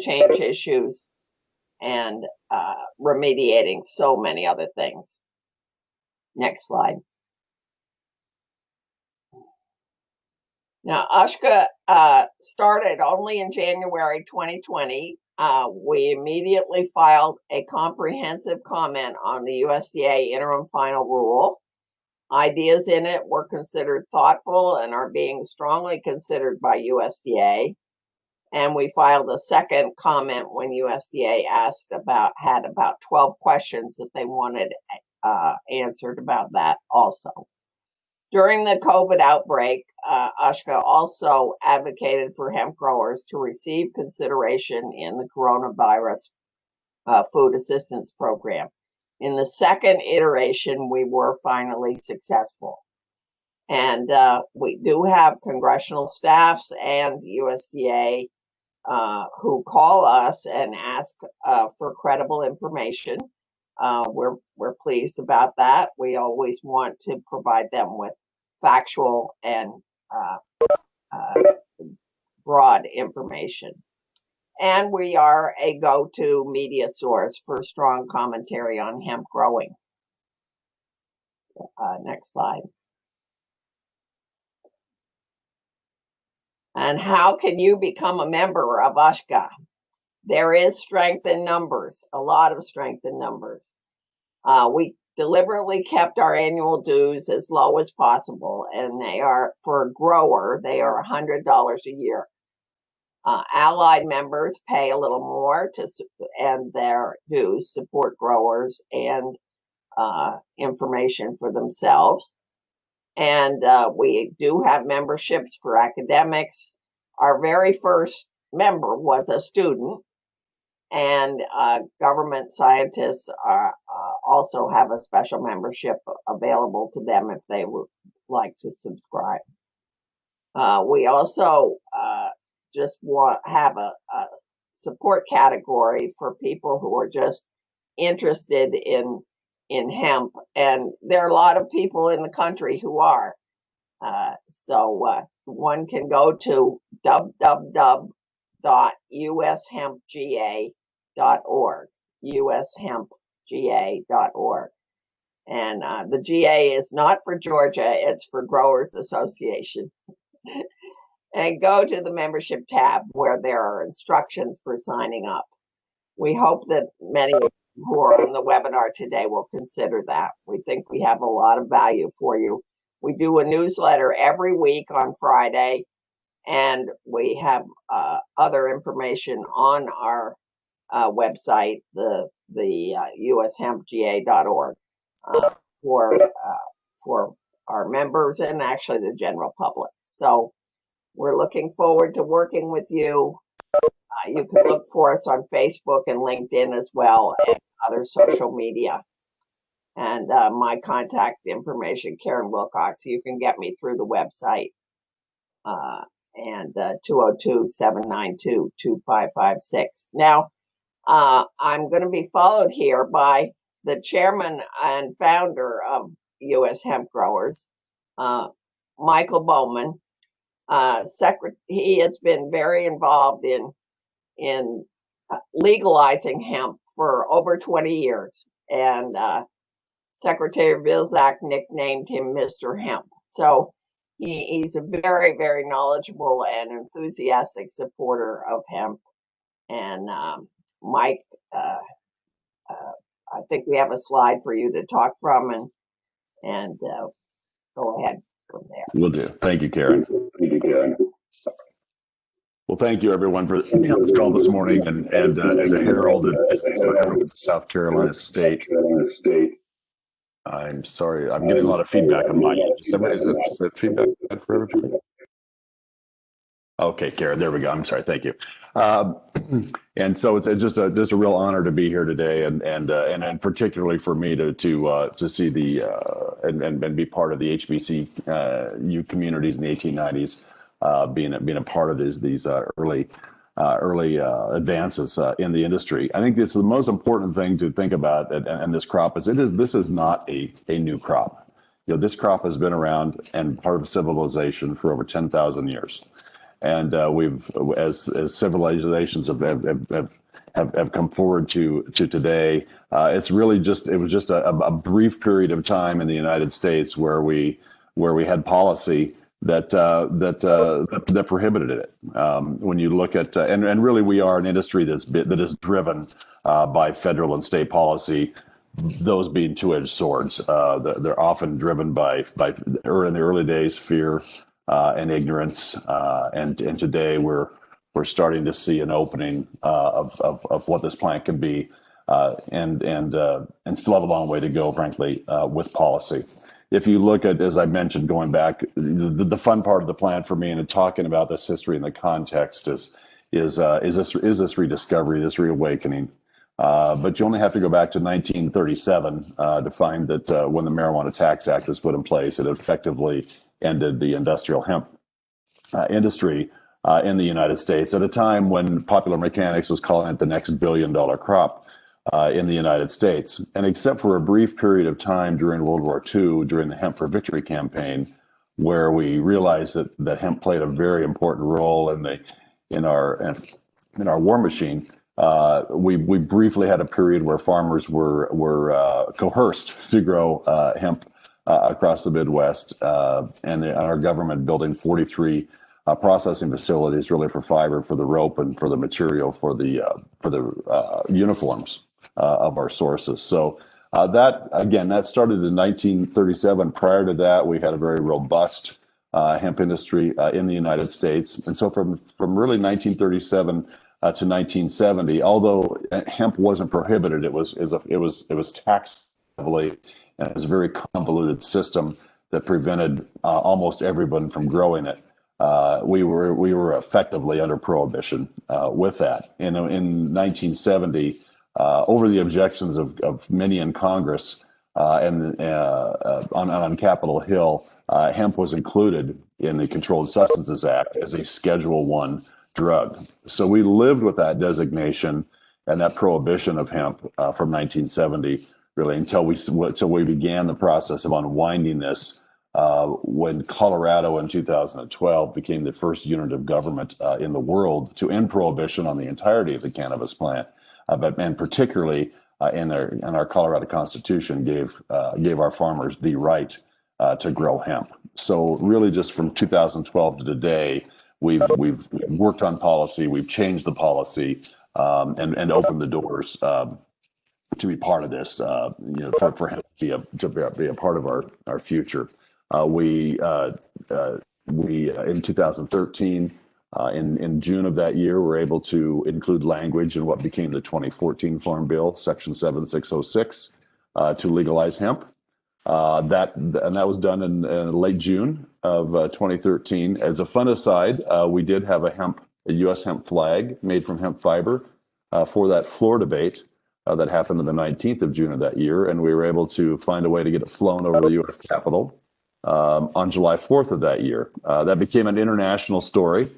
change issues and remediating so many other things. Next slide. Now, USHCA started only in January 2020. We immediately filed a comprehensive comment on the USDA interim final rule. Ideas in it were considered thoughtful and are being strongly considered by USDA. And we filed a second comment when USDA had about 12 questions that they wanted answered about that also. During the COVID outbreak, USHCA also advocated for hemp growers to receive consideration in the coronavirus food assistance program. In the second iteration, we were finally successful. And we do have congressional staffs and USDA who call us and ask for credible information. We're pleased about that. We always want to provide them with factual and broad information. And we are a go-to media source for strong commentary on hemp growing. Next slide. And how can you become a member of USHCA? There is strength in numbers, a lot of strength in numbers. We deliberately kept our annual dues as low as possible, and they are, for a grower, they are $100 a year. Allied members pay a little more and their dues support growers and information for themselves. And we do have memberships for academics. Our very first member was a student, and government scientists also have a special membership available to them if they would like to subscribe. We also just have a support category for people who are just interested in hemp, and there are a lot of people in the country who are. So one can go to www.ushempga.org, ushempga.org. And the GA is not for Georgia, it's for Growers Association. And go to the membership tab where there are instructions for signing up. We hope that many who are on the webinar today will consider that. We think we have a lot of value for you. We do a newsletter every week on Friday, and we have other information on our website, the ushempga.org, for our members and actually the general public. So we're looking forward to working with you. You can look for us on Facebook and LinkedIn as well, and other social media. And my contact information, Karen Wilcox. You can get me through the website and 202-792-2556. Now, I'm going to be followed here by the chairman and founder of U.S. Hemp Growers, Michael Bowman. He has been very involved in legalizing hemp for over 20 years, and Secretary Vilsack nicknamed him Mr. Hemp. So he's a very, very knowledgeable and enthusiastic supporter of hemp. And Mike, I think we have a slide for you to talk from, and go ahead from there. Will do. Thank you, Karen. Well, thank you everyone for this call this morning, and as a herald in South Carolina State. I'm sorry, I'm getting a lot of feedback on my end. Is that feedback for everybody? Okay, Karen, there we go. I'm sorry. Thank you. And so it's just a real honor to be here today, and particularly for me to see the and be part of the HBCU communities in the 1890s, being a part of these early advances in the industry. I think this is the most important thing to think about, and this crop this is not a new crop. This crop has been around and part of civilization for over 10,000 years. And we've, as civilizations have come forward to today, it's really it was just a brief period of time in the United States where we had policy that prohibited it. When you look at and really we are an industry that is driven by federal and state policy. Those being two-edged swords. They're often driven by in the early days fear. And ignorance, and today we're starting to see an opening of what this plant can be, and still have a long way to go, frankly, with policy. If you look at, as I mentioned, going back, the fun part of the plant for me, and talking about this history and the context is this rediscovery, this reawakening. But you only have to go back to 1937 to find that when the Marijuana Tax Act was put in place, it effectively ended the industrial hemp industry in the United States at a time when Popular Mechanics was calling it the next billion-dollar crop in the United States. And except for a brief period of time during World War II, during the Hemp for Victory campaign, where we realized that hemp played a very important role in our war machine, we briefly had a period where farmers were coerced to grow hemp across the Midwest, and our government building 43 processing facilities, really for fiber, for the rope, and for the material for the uniforms of our sources. So that started in 1937. Prior to that, we had a very robust hemp industry in the United States, and so from really 1937 to 1970, although hemp wasn't prohibited, it was taxed heavily. And it was a very convoluted system that prevented almost everyone from growing it. We were effectively under prohibition with that. In 1970, over the objections of many in Congress and on Capitol Hill, hemp was included in the Controlled Substances Act as a Schedule I drug. So we lived with that designation and that prohibition of hemp from 1970. Really, until we began the process of unwinding this when Colorado in 2012 became the first unit of government in the world to end prohibition on the entirety of the cannabis plant, and particularly in our Colorado Constitution gave our farmers the right to grow hemp. So really, just from 2012 to today, we've worked on policy, we've changed the policy, and opened the doors. To be part of this, for him to be a part of our future. We in 2013, in June of that year, were able to include language in what became the 2014 Farm Bill, Section 7606, to legalize hemp. That was done in late June of 2013. As a fun aside, we did have a U.S. hemp flag made from hemp fiber for that floor debate that happened on the 19th of June of that year, and we were able to find a way to get it flown over the U.S. Capitol on July 4th of that year. That became an international story,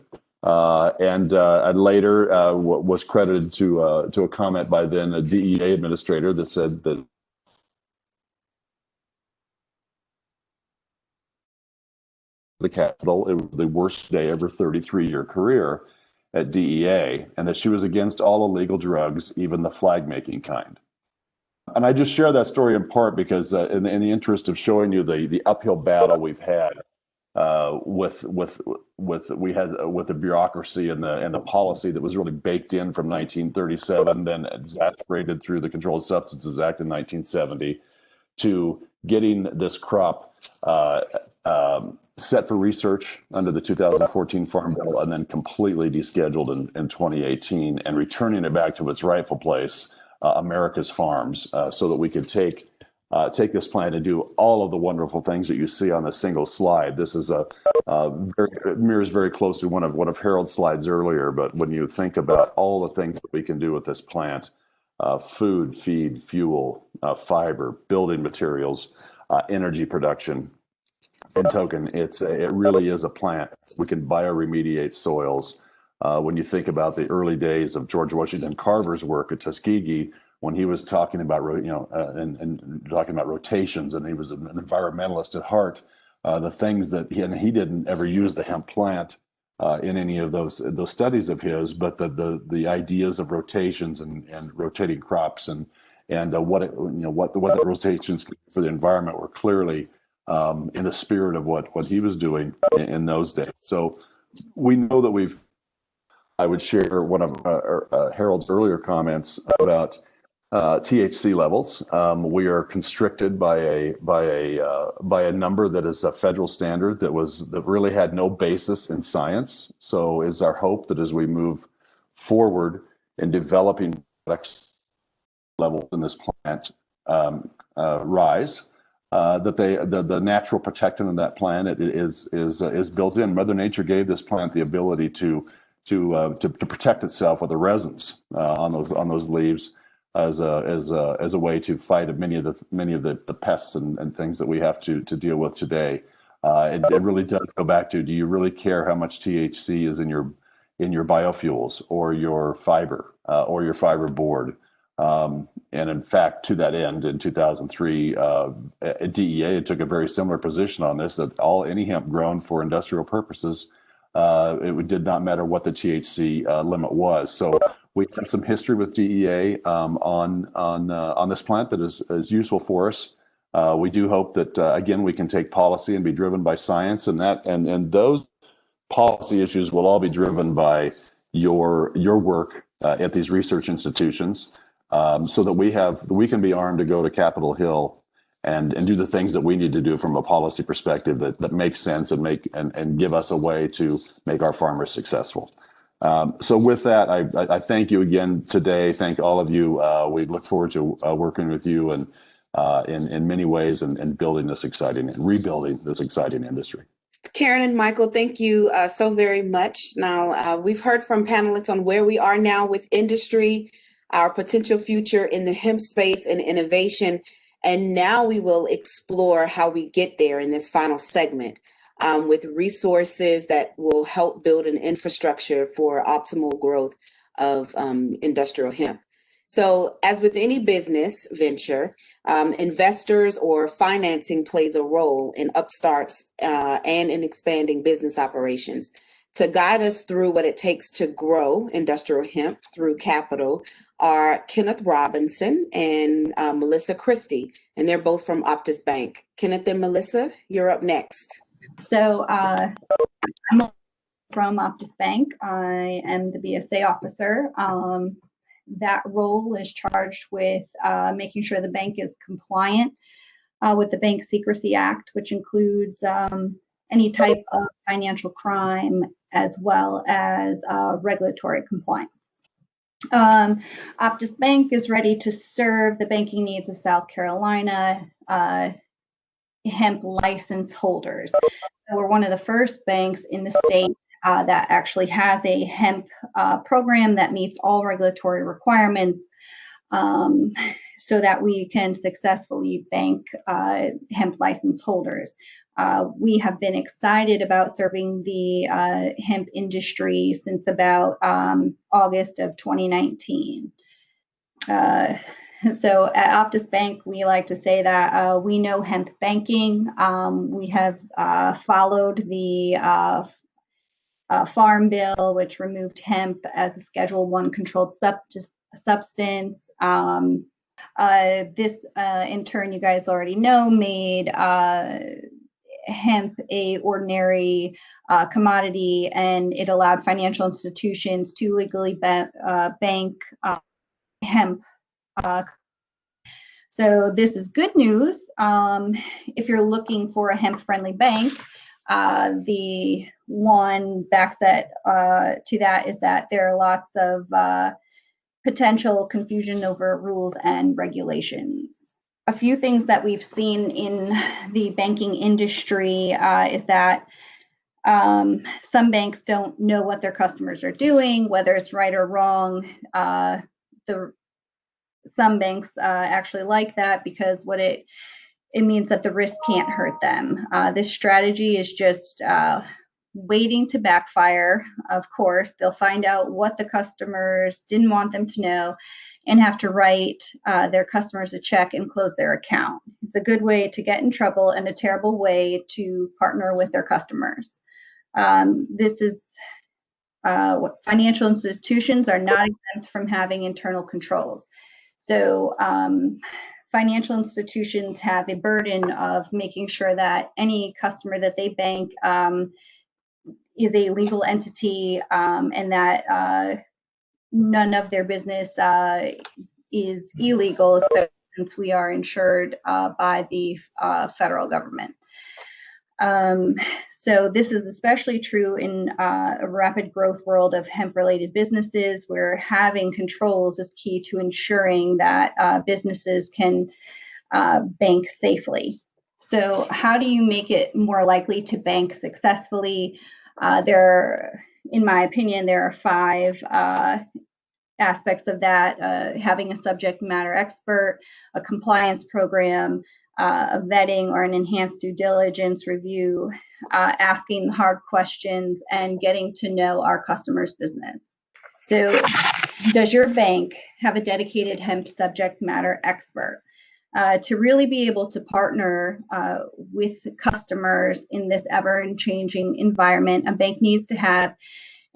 and later was credited to a comment by then a DEA administrator that said that the Capitol, it was the worst day of her 33-year career at DEA, and that she was against all illegal drugs, even the flag-making kind. And I just share that story in part because in the interest of showing you the uphill battle we've had with the bureaucracy and the policy that was really baked in from 1937, then exacerbated through the Controlled Substances Act in 1970, to getting this crop set for research under the 2014 Farm Bill and then completely descheduled in 2018 and returning it back to its rightful place, America's farms, so that we could take this plant and do all of the wonderful things that you see on a single slide. This is it mirrors very closely one of Harold's slides earlier, but when you think about all the things that we can do with this plant, food, feed, fuel, fiber, building materials, energy production, and token, it really is a plant. We can bioremediate soils. When you think about the early days of George Washington Carver's work at Tuskegee, when he was talking about and talking about rotations, and he was an environmentalist at heart, the things that he didn't ever use the hemp plant in any of those studies of his, but the ideas of rotations and rotating crops and what the rotations for the environment were clearly in the spirit of what he was doing in those days. So we know that I would share one of Harold's earlier comments about THC levels. We are constricted by a number that is a federal standard that really had no basis in science. So is our hope that as we move forward in developing products levels in this plant rise, that the natural protectant of that plant is built in. Mother Nature gave this plant the ability to protect itself with the resins on those leaves as a way to fight many of the pests and things that we have to deal with today. It really does go back to, do you really care how much THC is in your biofuels or your fiber or your fiber board? And in fact, to that end, in 2003, DEA took a very similar position on this, that any hemp grown for industrial purposes, it did not matter what the THC limit was. So we have some history with DEA on this plant that is useful for us. We do hope that again we can take policy and be driven by science, and those policy issues will all be driven by your work at these research institutions. So that we can be armed to go to Capitol Hill and do the things that we need to do from a policy perspective that makes sense and give us a way to make our farmers successful. So with that, I thank you again today. Thank all of you. We look forward to working with you and in many ways and rebuilding this exciting industry. Karen and Michael, thank you so very much. Now, we've heard from panelists on where we are now with industry, our potential future in the hemp space and innovation. And now we will explore how we get there in this final segment with resources that will help build an infrastructure for optimal growth of industrial hemp. So as with any business venture, investors or financing plays a role in upstarts and in expanding business operations. To guide us through what it takes to grow industrial hemp through capital are Kenneth Robinson and Melissa Christie, and they're both from Optus Bank. Kenneth and Melissa, you're up next. So I'm from Optus Bank. I am the BSA officer. That role is charged with making sure the bank is compliant with the Bank Secrecy Act, which includes any type of financial crime as well as regulatory compliance. Optus Bank is ready to serve the banking needs of South Carolina hemp license holders. So we're one of the first banks in the state that actually has a hemp program that meets all regulatory requirements, so that we can successfully bank hemp license holders. We have been excited about serving the hemp industry since about August of 2019. So at Optus Bank, we like to say that we know hemp banking. We have followed the Farm Bill, which removed hemp as a Schedule I controlled substance. This, in turn, you guys already know, made hemp a ordinary commodity, and it allowed financial institutions to legally bank hemp. So this is good news. If you're looking for a hemp-friendly bank, the one backset to that is that there are lots of potential confusion over rules and regulations. A few things that we've seen in the banking industry is that some banks don't know what their customers are doing, whether it's right or wrong. Some banks actually like that because what it means that the risk can't hurt them. This strategy is just waiting to backfire. Of course, they'll find out what the customers didn't want them to know and have to write their customers a check and close their account. It's a good way to get in trouble and a terrible way to partner with their customers. This is what financial institutions are not exempt from having internal controls. So financial institutions have a burden of making sure that any customer that they bank is a legal entity, and that none of their business is illegal, especially since we are insured by the federal government. So this is especially true in a rapid growth world of hemp-related businesses, where having controls is key to ensuring that businesses can bank safely. So how do you make it more likely to bank successfully? In my opinion, there are 5 aspects of that: having a subject matter expert, a compliance program, a vetting or an enhanced due diligence review, asking the hard questions, and getting to know our customers' business. So does your bank have a dedicated hemp subject matter expert? To really be able to partner with customers in this ever-changing environment, a bank needs to have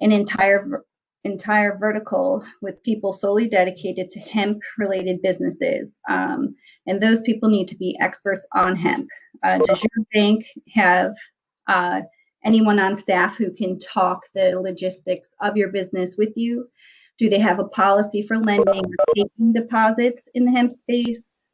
an entire vertical with people solely dedicated to hemp-related businesses. And those people need to be experts on hemp. Does your bank have anyone on staff who can talk the logistics of your business with you? Do they have a policy for lending or taking deposits in the hemp space?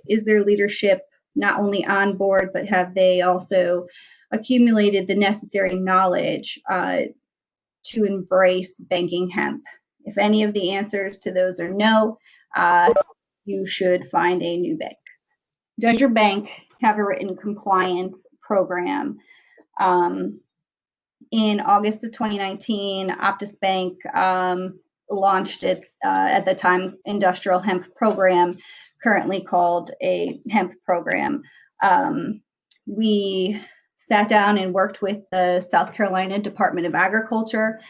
Is their leadership not only on board, but have they also accumulated the necessary knowledge to embrace banking hemp? If any of the answers to those are no, you should find a new bank. Does your bank have a written compliance program? In August of 2019, Optus Bank launched its, at the time, industrial hemp program, currently called a hemp program. We sat down and worked with the South Carolina Department of Agriculture.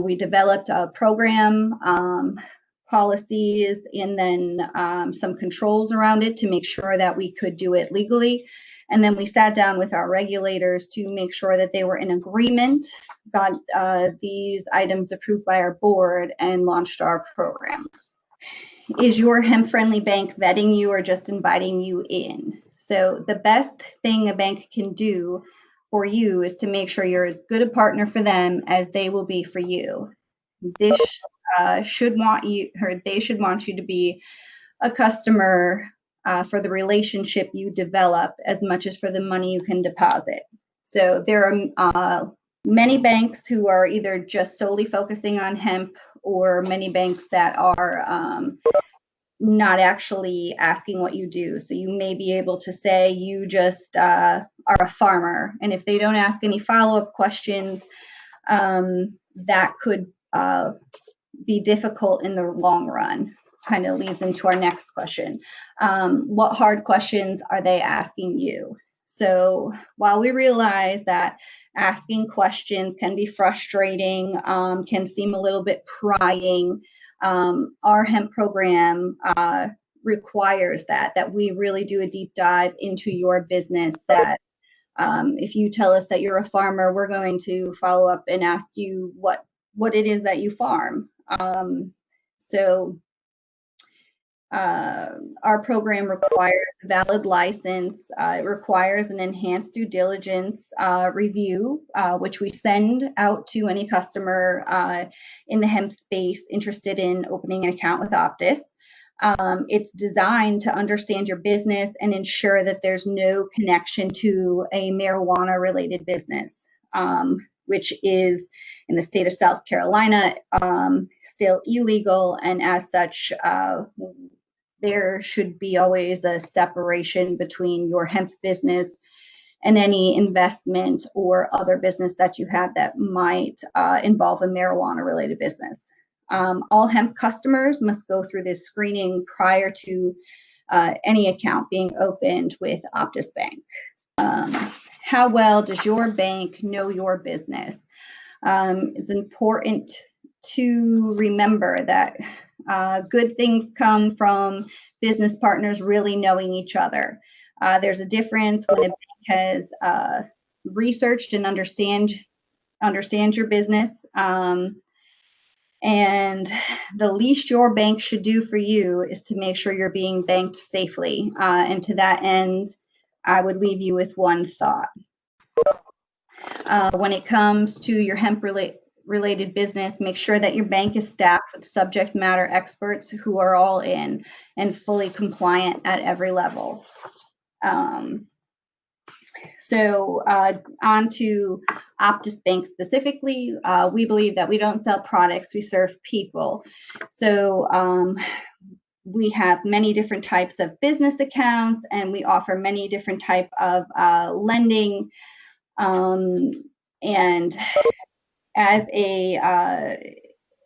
We developed a program, policies, and then some controls around it to make sure that we could do it legally. And then we sat down with our regulators to make sure that they were in agreement, got these items approved by our board, and launched our program. Is your hemp-friendly bank vetting you or just inviting you in? So the best thing a bank can do for you is to make sure you're as good a partner for them as they will be for you. This should want you, or they should want you to be a customer for the relationship you develop as much as for the money you can deposit. So there are many banks who are either just solely focusing on hemp, or many banks that are not actually asking what you do. So you may be able to say you just are a farmer. And if they don't ask any follow-up questions, that could be difficult in the long run. Kind of leads into our next question. What hard questions are they asking you? So while we realize that asking questions can be frustrating, can seem a little bit prying, our hemp program requires that we really do a deep dive into your business, that if you tell us that you're a farmer, we're going to follow up and ask you what it is that you farm. Our program requires a valid license. It requires an enhanced due diligence review, which we send out to any customer in the hemp space interested in opening an account with Optus. It's designed to understand your business and ensure that there's no connection to a marijuana-related business, which is in the state of South Carolina still illegal, and as such, there should be always a separation between your hemp business and any investment or other business that you have that might involve a marijuana-related business. All hemp customers must go through this screening prior to any account being opened with Optus Bank. How well does your bank know your business? It's important to remember that good things come from business partners really knowing each other. There's a difference when a bank has researched and understands your business. And the least your bank should do for you is to make sure you're being banked safely. And to that end, I would leave you with one thought. When it comes to your hemp related business, make sure that your bank is staffed with subject matter experts who are all in and fully compliant at every level. So on to Optus Bank specifically, we believe that we don't sell products, we serve people. So we have many different types of business accounts, and we offer many different types of lending. And as a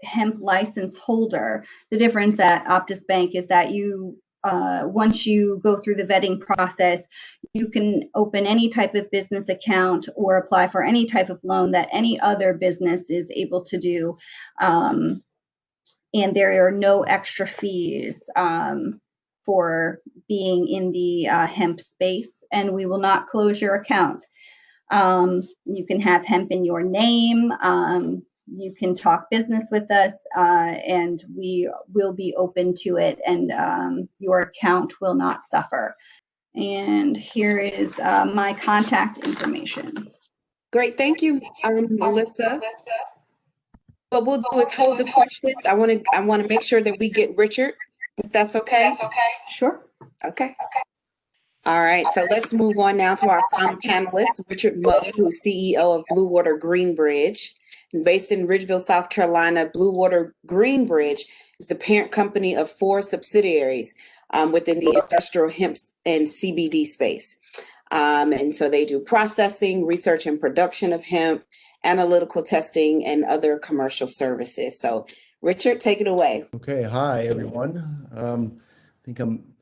hemp license holder, the difference at Optus Bank is that you once you go through the vetting process, you can open any type of business account or apply for any type of loan that any other business is able to do. And there are no extra fees for being in the hemp space, and we will not close your account. You can have hemp in your name. You can talk business with us, and we will be open to it, and your account will not suffer. And here is my contact information. Great, thank you, Melissa. What we'll do is hold the questions. I want to make sure that we get Richard, if that's okay. Sure. Okay. All right, so let's move on now to our final panelist, Richard Mudd, who's CEO of Blue Water Greenbridge. And based in Ridgeville, South Carolina, Blue Water Greenbridge is the parent company of 4 subsidiaries within the industrial hemp and CBD space. And so they do processing, research and production of hemp, analytical testing, and other commercial services. So Richard, take it away. Okay, hi everyone. I think I'm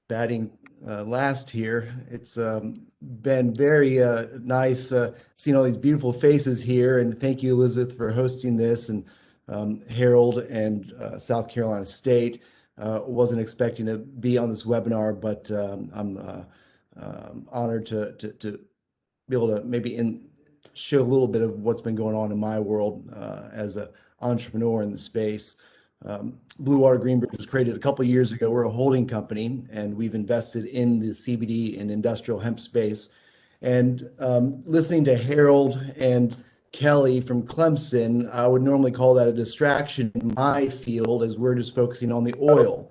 batting last here. It's been very nice seeing all these beautiful faces here, and thank you, Elizabeth, for hosting this, and Harold and South Carolina State. Wasn't expecting to be on this webinar, but I'm honored to be able to maybe show a little bit of what's been going on in my world as an entrepreneur in the space. Blue Water Greenbridge was created a couple of years ago. We're a holding company, and we've invested in the CBD and industrial hemp space. And listening to Harold and Kelly from Clemson, I would normally call that a distraction in my field, as we're just focusing on the oil,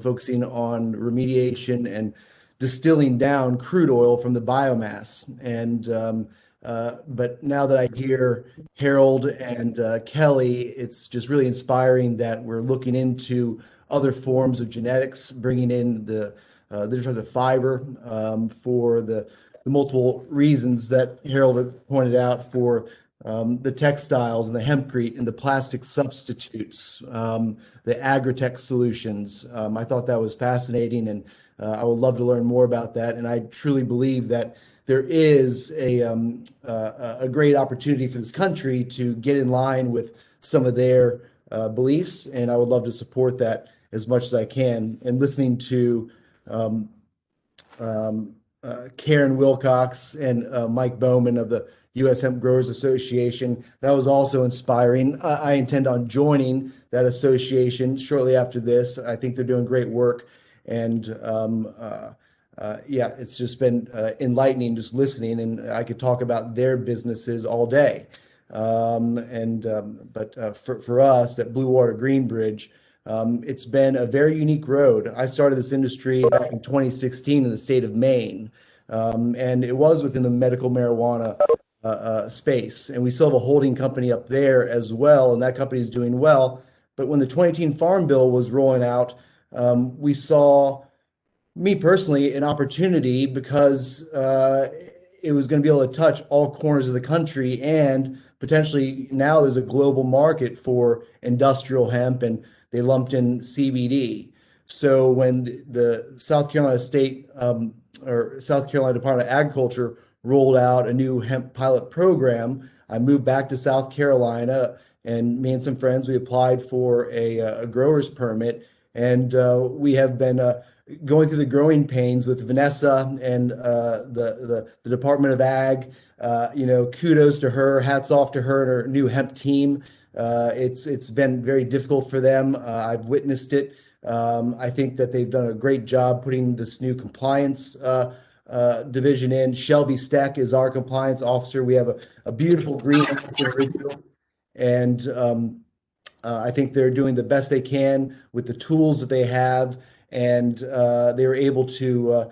focusing on remediation and distilling down crude oil from the biomass. And But now that I hear Harold and Kelly, it's just really inspiring that we're looking into other forms of genetics, bringing in the different types of fiber for the multiple reasons that Harold had pointed out for the textiles and the hempcrete and the plastic substitutes, the agritech solutions. I thought that was fascinating, and I would love to learn more about that. And I truly believe that there is a great opportunity for this country to get in line with some of their beliefs, and I would love to support that as much as I can. And listening to Karen Wilcox and Mike Bowman of the U.S. Hemp Growers Association, that was also inspiring. I intend on joining that association shortly after this. I think they're doing great work, and yeah, it's just been enlightening just listening, and I could talk about their businesses all day. But for us at Blue Water Greenbridge, it's been a very unique road. I started this industry back in 2016 in the state of Maine, and it was within the medical marijuana space. And we still have a holding company up there as well, and that company is doing well. But when the 2018 Farm Bill was rolling out, we saw, me personally, an opportunity because it was going to be able to touch all corners of the country, and potentially now there's a global market for industrial hemp, and they lumped in CBD. So when the South Carolina State or South Carolina Department of Agriculture rolled out a new hemp pilot program, I moved back to South Carolina, and me and some friends, we applied for a grower's permit, and we have been going through the growing pains with Vanessa and the Department of Ag. Kudos to her, hats off to her and her new hemp team. It's been very difficult for them. I've witnessed it. I think that they've done a great job putting this new compliance division in. Shelby Steck is our compliance officer. We have a beautiful greenhouse in Ridgeville, and I think they're doing the best they can with the tools that they have, and they were able to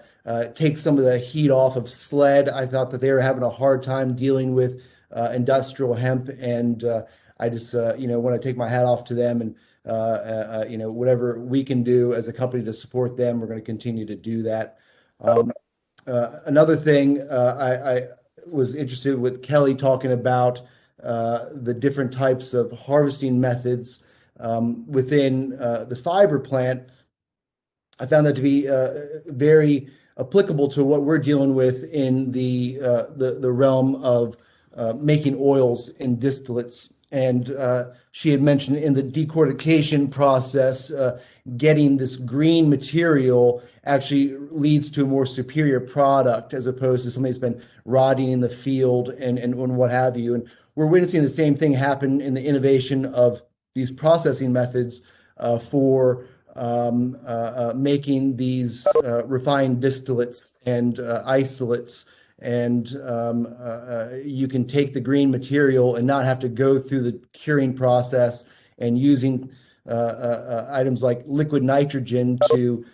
take some of the heat off of SLED. I thought that they were having a hard time dealing with industrial hemp, and I just want to take my hat off to them, and whatever we can do as a company to support them, we're going to continue to do that. Another thing, I was interested with Kelly talking about the different types of harvesting methods within the fiber plant. I found that to be very applicable to what we're dealing with in the realm of making oils and distillates. And she had mentioned in the decortication process, getting this green material actually leads to a more superior product as opposed to something that's been rotting in the field and what have you. And we're witnessing the same thing happen in the innovation of these processing methods for making these refined distillates and isolates. And you can take the green material and not have to go through the curing process, and using items like liquid nitrogen to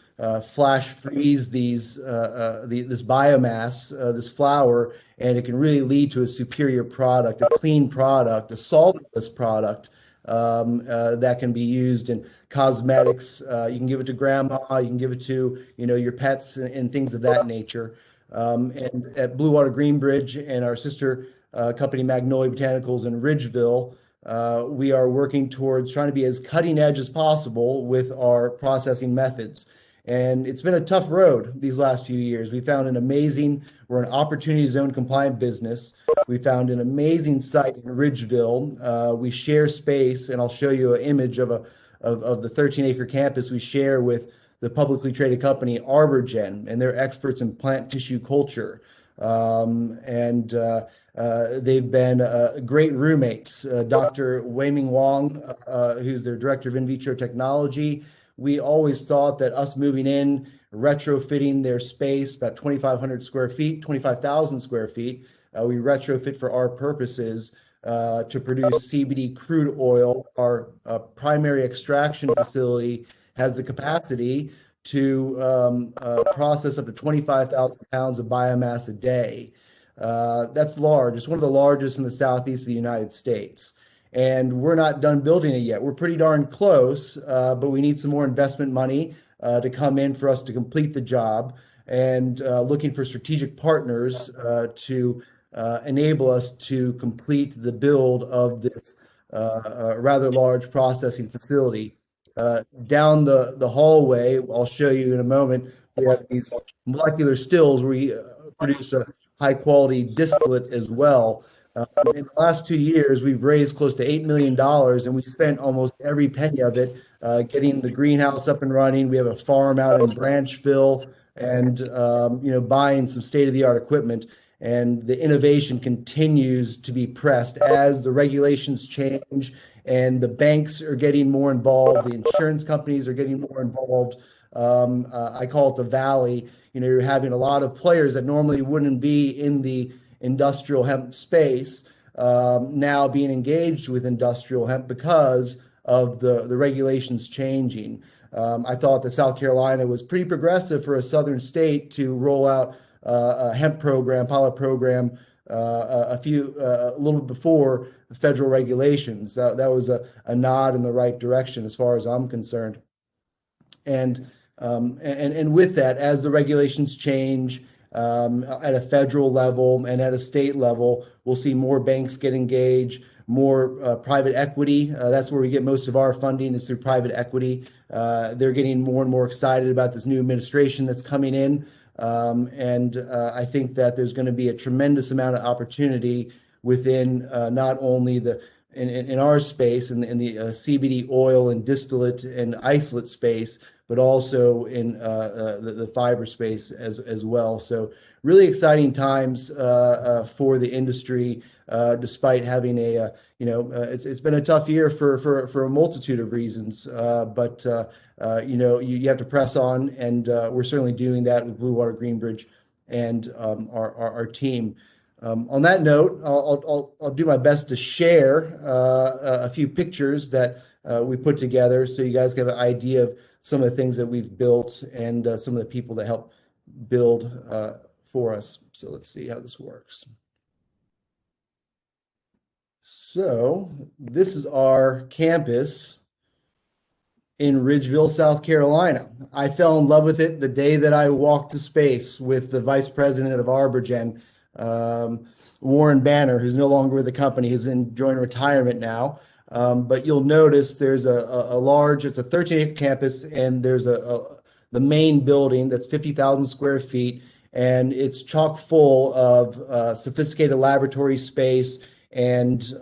flash freeze this biomass, this flour, and it can really lead to a superior product, a clean product, a solventless product that can be used in cosmetics. You can give it to grandma, you can give it to your pets and things of that nature. And at Blue Water Greenbridge and our sister company Magnolia Botanicals in Ridgeville, we are working towards trying to be as cutting edge as possible with our processing methods. And it's been a tough road these last few years. We're an opportunity zone compliant business. We found an amazing site in Ridgeville. We share space, and I'll show you an image of the 13-acre campus we share with the publicly traded company ArborGen, and they're experts in plant tissue culture. And they've been great roommates. Dr. Weiming Wong, who's their director of in vitro technology, we always thought that us moving in, retrofitting their space, about 2,500 square feet, 25,000 square feet, we retrofit for our purposes to produce CBD crude oil. Our primary extraction facility has the capacity to process up to 25,000 pounds of biomass a day. That's large. It's one of the largest in the southeast of the United States. And we're not done building it yet. We're pretty darn close, but we need some more investment money to come in for us to complete the job, and looking for strategic partners to enable us to complete the build of this rather large processing facility. Down the hallway, I'll show you in a moment, we have these molecular stills where we produce a high quality distillate as well. In the last 2 years, we've raised close to $8 million, and we spent almost every penny of it getting the greenhouse up and running. We have a farm out in Branchville, and buying some state-of-the-art equipment. And the innovation continues to be pressed as the regulations change and the banks are getting more involved. The insurance companies are getting more involved. I call it the valley. You're having a lot of players that normally wouldn't be in the industrial hemp space now being engaged with industrial hemp because of the regulations changing. I thought that South Carolina was pretty progressive for a southern state to roll out a hemp program, pilot program, a little bit before federal regulations. That was a nod in the right direction as far as I'm concerned. And with that, as the regulations change at a federal level and at a state level, we'll see more banks get engaged, more private equity. That's where we get most of our funding, is through private equity. They're getting more and more excited about this new administration that's coming in. And I think that there's going to be a tremendous amount of opportunity within not only in our space, in the CBD oil and distillate and isolate space, but also in the fiber space as well. So really exciting times for the industry, despite having it's been a tough year for a multitude of reasons. But you have to press on, and we're certainly doing that with Blue Water Greenbridge and our team. On that note, I'll do my best to share a few pictures that we put together so you guys get an idea of some of the things that we've built and some of the people that help build for us. So let's see how this works. So this is our campus in Ridgeville, South Carolina. I fell in love with it the day that I walked to space with the vice president of Arborgen, Warren Banner, who's no longer with the company. He's enjoying retirement now. But you'll notice there's it's a 13-acre campus, and there's the main building that's 50,000 square feet, and it's chock full of sophisticated laboratory space. And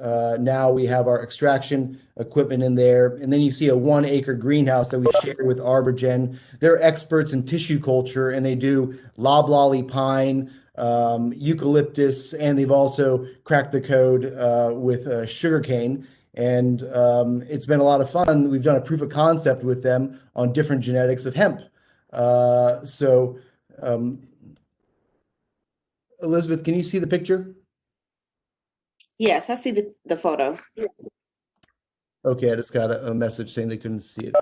now we have our extraction equipment in there. And then you see a 1-acre greenhouse that we share with Arborgen. They're experts in tissue culture, and they do loblolly pine, eucalyptus, and they've also cracked the code with sugarcane. And it's been a lot of fun. We've done a proof of concept with them on different genetics of hemp. Elizabeth, can you see the picture? Yes, I see the photo. Okay, I just got a message saying they couldn't see it.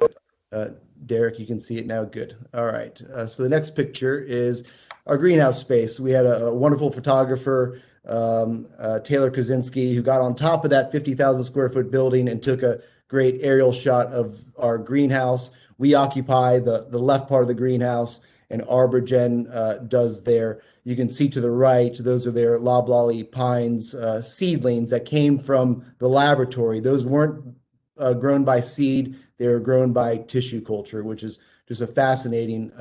But, Derek, you can see it now. Good. All right. So the next picture is our greenhouse space. We had a wonderful photographer, Taylor Kaczynski, who got on top of that 50,000 square foot building and took a great aerial shot of our greenhouse. We occupy the left part of the greenhouse, and Arborgen does there. You can see to the right, those are their loblolly pines seedlings that came from the laboratory. Those weren't grown by seed. They were grown by tissue culture, which is just a fascinating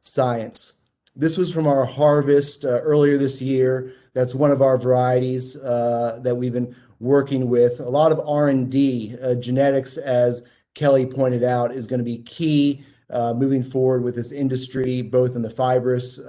science. This was from our harvest earlier this year. That's one of our varieties that we've been working with. A lot of R&D. Genetics, as Kelly pointed out, is going to be key moving forward with this industry, both in the fibrous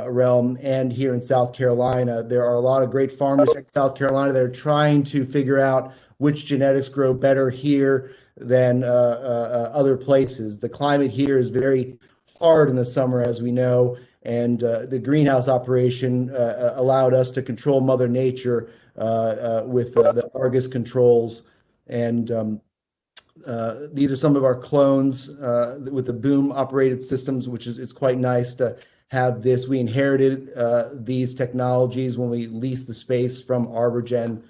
realm and here in South Carolina. There are a lot of great farmers in South Carolina that are trying to figure out which genetics grow better here than other places. The climate here is very hard in the summer, as we know, and the greenhouse operation allowed us to control Mother Nature with the Argus controls. And these are some of our clones with the boom operated systems, which is, it's quite nice to have this. We inherited these technologies when we leased the space from ArborGen.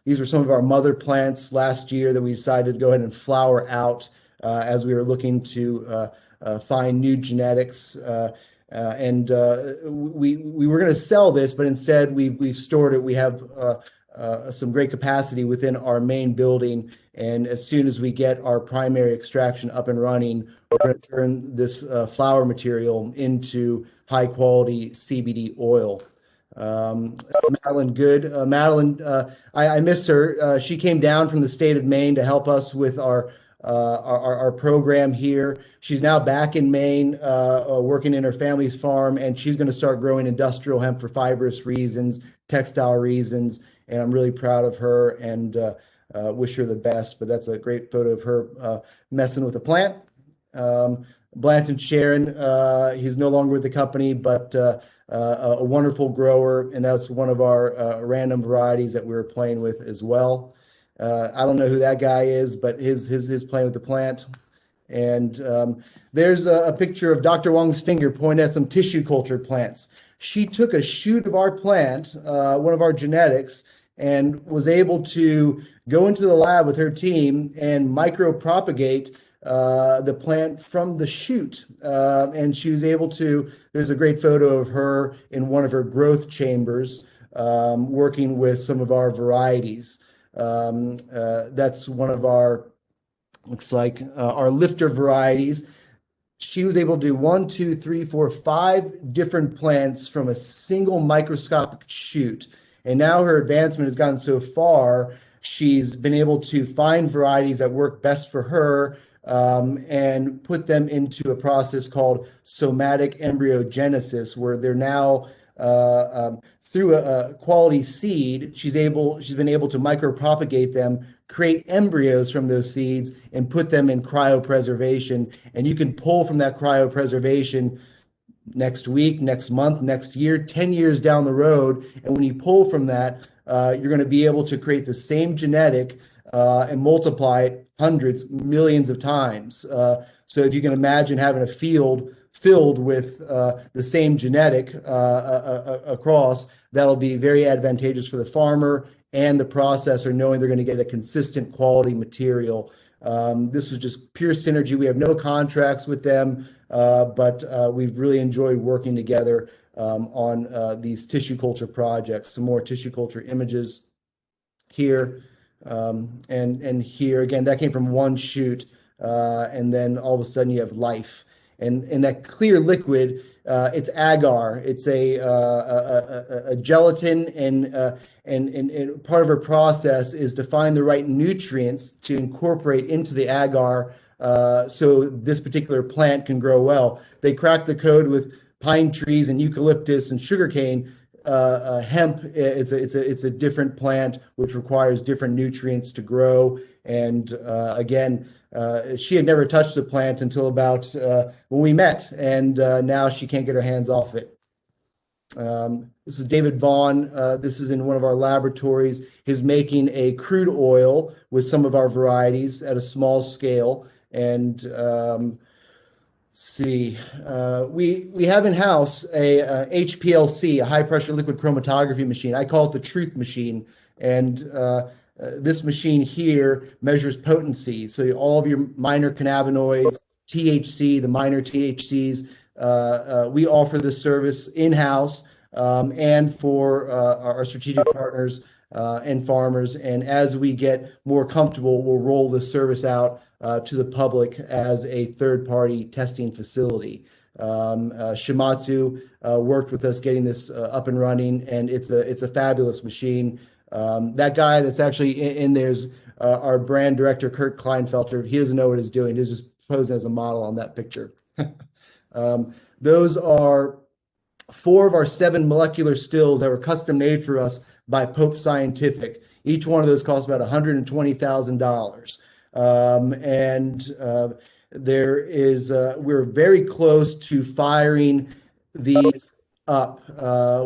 These were some of our mother plants last year that we decided to go ahead and flower out as we were looking to find new genetics. We were going to sell this, but instead we've stored it. We have some great capacity within our main building. And as soon as we get our primary extraction up and running, we're going to turn this flower material into high quality CBD oil. That's Madeline Good. Madeline, I miss her. She came down from the state of Maine to help us with our program here. She's now back in Maine, working in her family's farm, and she's going to start growing industrial hemp for fibrous reasons, textile reasons, and I'm really proud of her and wish her the best. But that's a great photo of her messing with a plant. Blanton Sharon, he's no longer with the company, but a wonderful grower, and that's one of our random varieties that we were playing with as well. I don't know who that guy is, but his playing with the plant. And there's a picture of Dr. Wong's finger pointing at some tissue cultured plants. She took a shoot of our plant, one of our genetics, and was able to go into the lab with her team and micropropagate the plant from the shoot. And she was able to, there's a great photo of her in one of her growth chambers working with some of our varieties. That's one of our, looks like our lifter varieties. She was able to do 1, 2, 3, 4, 5 different plants from a single microscopic shoot. And now her advancement has gotten so far, she's been able to find varieties that work best for her and put them into a process called somatic embryogenesis, where they're now through a quality seed, she's been able to micropropagate them, create embryos from those seeds, and put them in cryopreservation. And you can pull from that cryopreservation next week, next month, next year, 10 years down the road. And when you pull from that, you're going to be able to create the same genetic and multiply it hundreds, millions of times. So if you can imagine having a field filled with the same genetic across, that'll be very advantageous for the farmer and the processor, knowing they're going to get a consistent quality material. This was just pure synergy. We have no contracts with them, but we've really enjoyed working together on these tissue culture projects. Some more tissue culture images here and here. Again, that came from one shoot, and then all of a sudden you have life. And in that clear liquid, it's agar. It's a gelatin, and part of her process is to find the right nutrients to incorporate into the agar so this particular plant can grow well. They crack the code with pine trees and eucalyptus and sugarcane. Hemp, it's a different plant which requires different nutrients to grow. And again, she had never touched the plant until about when we met, and now she can't get her hands off it. This is David Vaughn. This is in one of our laboratories. He's making a crude oil with some of our varieties at a small scale. And let's see, we have in-house a HPLC, a high pressure liquid chromatography machine. I call it the truth machine. And this machine here measures potency. So all of your minor cannabinoids, THC, the minor THCs, we offer this service in-house and for our strategic partners and farmers. And as we get more comfortable, we'll roll this service out to the public as a third-party testing facility. Shimatsu worked with us getting this up and running, and it's a fabulous machine. That guy that's actually in there's our brand director, Kurt Kleinfelter. He doesn't know what he's doing. He's just posing as a model on that picture. Those are 4 of our 7 molecular stills that were custom made for us by Pope Scientific. Each one of those costs about $120,000. There is, we're very close to firing these up.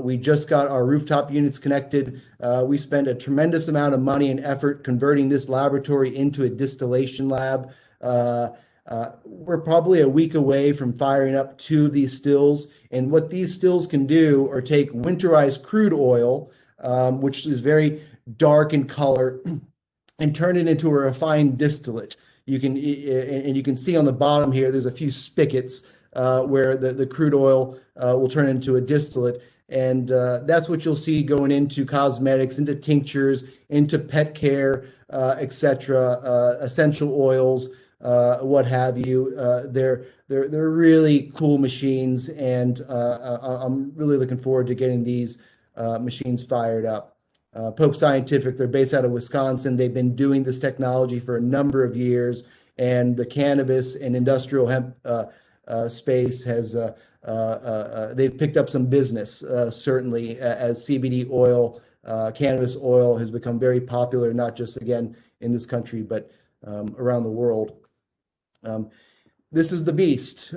We just got our rooftop units connected. We spent a tremendous amount of money and effort converting this laboratory into a distillation lab. We're probably a week away from firing up 2 of these stills. And what these stills can do are take winterized crude oil, which is very dark in color, and turn it into a refined distillate. You can see on the bottom here, there's a few spigots where the crude oil will turn into a distillate. And that's what you'll see going into cosmetics, into tinctures, into pet care, etc., essential oils, what have you. They're really cool machines, and I'm really looking forward to getting these machines fired up. Pope Scientific, they're based out of Wisconsin. They've been doing this technology for a number of years, and the cannabis and industrial hemp space has they've picked up some business, certainly, as CBD oil, cannabis oil has become very popular, not just, again, in this country, but around the world. This is the beast.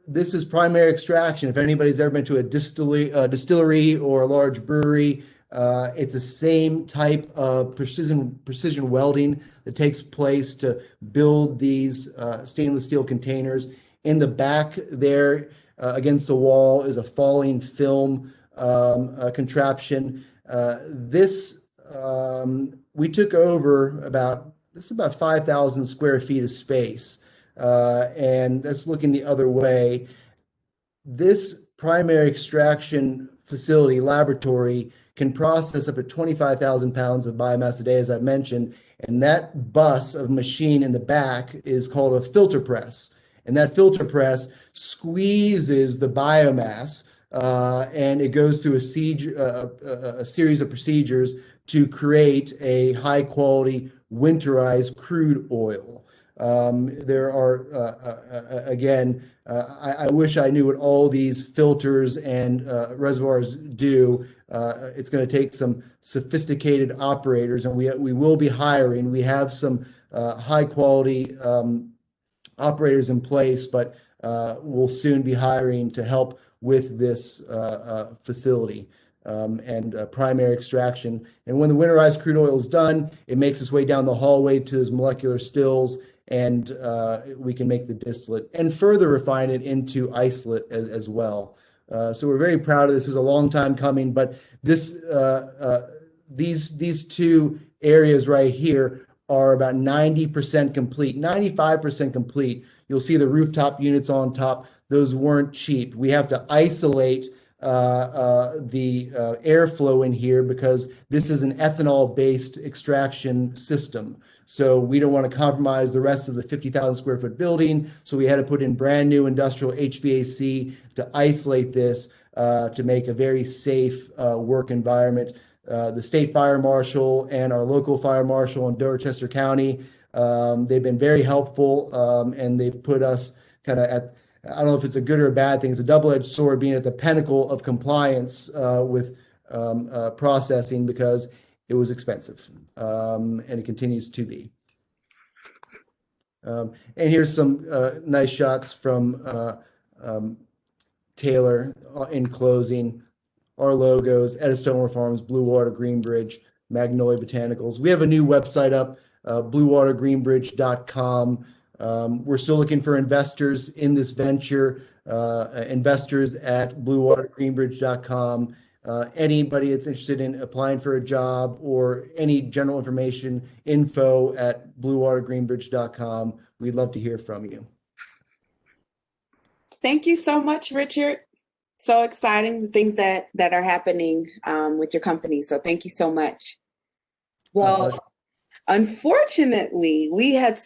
This is primary extraction. If anybody's ever been to a distillery or a large brewery, it's the same type of precision welding that takes place to build these stainless steel containers. In the back there, against the wall, is a falling film contraption. We took over about 5,000 square feet of space. And that's looking the other way. This primary extraction facility laboratory can process up to 25,000 pounds of biomass a day, as I mentioned. And that bus of machine in the back is called a filter press. And that filter press squeezes the biomass, and it goes through a series of procedures to create a high quality winterized crude oil. There are, again, I wish I knew what all these filters and reservoirs do. It's going to take some sophisticated operators, and we will be hiring. We have some high quality operators in place, but we'll soon be hiring to help with this facility. And primary extraction. And when the winterized crude oil is done, it makes its way down the hallway to those molecular stills, and we can make the distillate and further refine it into isolate as well. So we're very proud of this. This is a long time coming, but these 2 areas right here are about 90% complete, 95% complete. You'll see the rooftop units on top. Those weren't cheap. We have to isolate the airflow in here because this is an ethanol-based extraction system. So we don't want to compromise the rest of the 50,000 square foot building. So we had to put in brand new industrial HVAC to isolate this to make a very safe work environment. The state fire marshal and our local fire marshal in Dorchester County, they've been very helpful, and they've put us kind of at, I don't know if it's a good or a bad thing. It's a double-edged sword, being at the pinnacle of compliance with processing, because it was expensive, and it continues to be. And here's some nice shots from Taylor in closing. Our logos: Eddystone Farms, Blue Water, Greenbridge, Magnolia Botanicals. We have a new website up, bluewatergreenbridge.com. We're still looking for investors in this venture, investors at bluewatergreenbridge.com. Anybody that's interested in applying for a job or any general information, info at bluewatergreenbridge.com. We'd love to hear from you. Thank you so much, Richard. So exciting, the things that are happening with your company. So thank you so much. Well, unfortunately, we had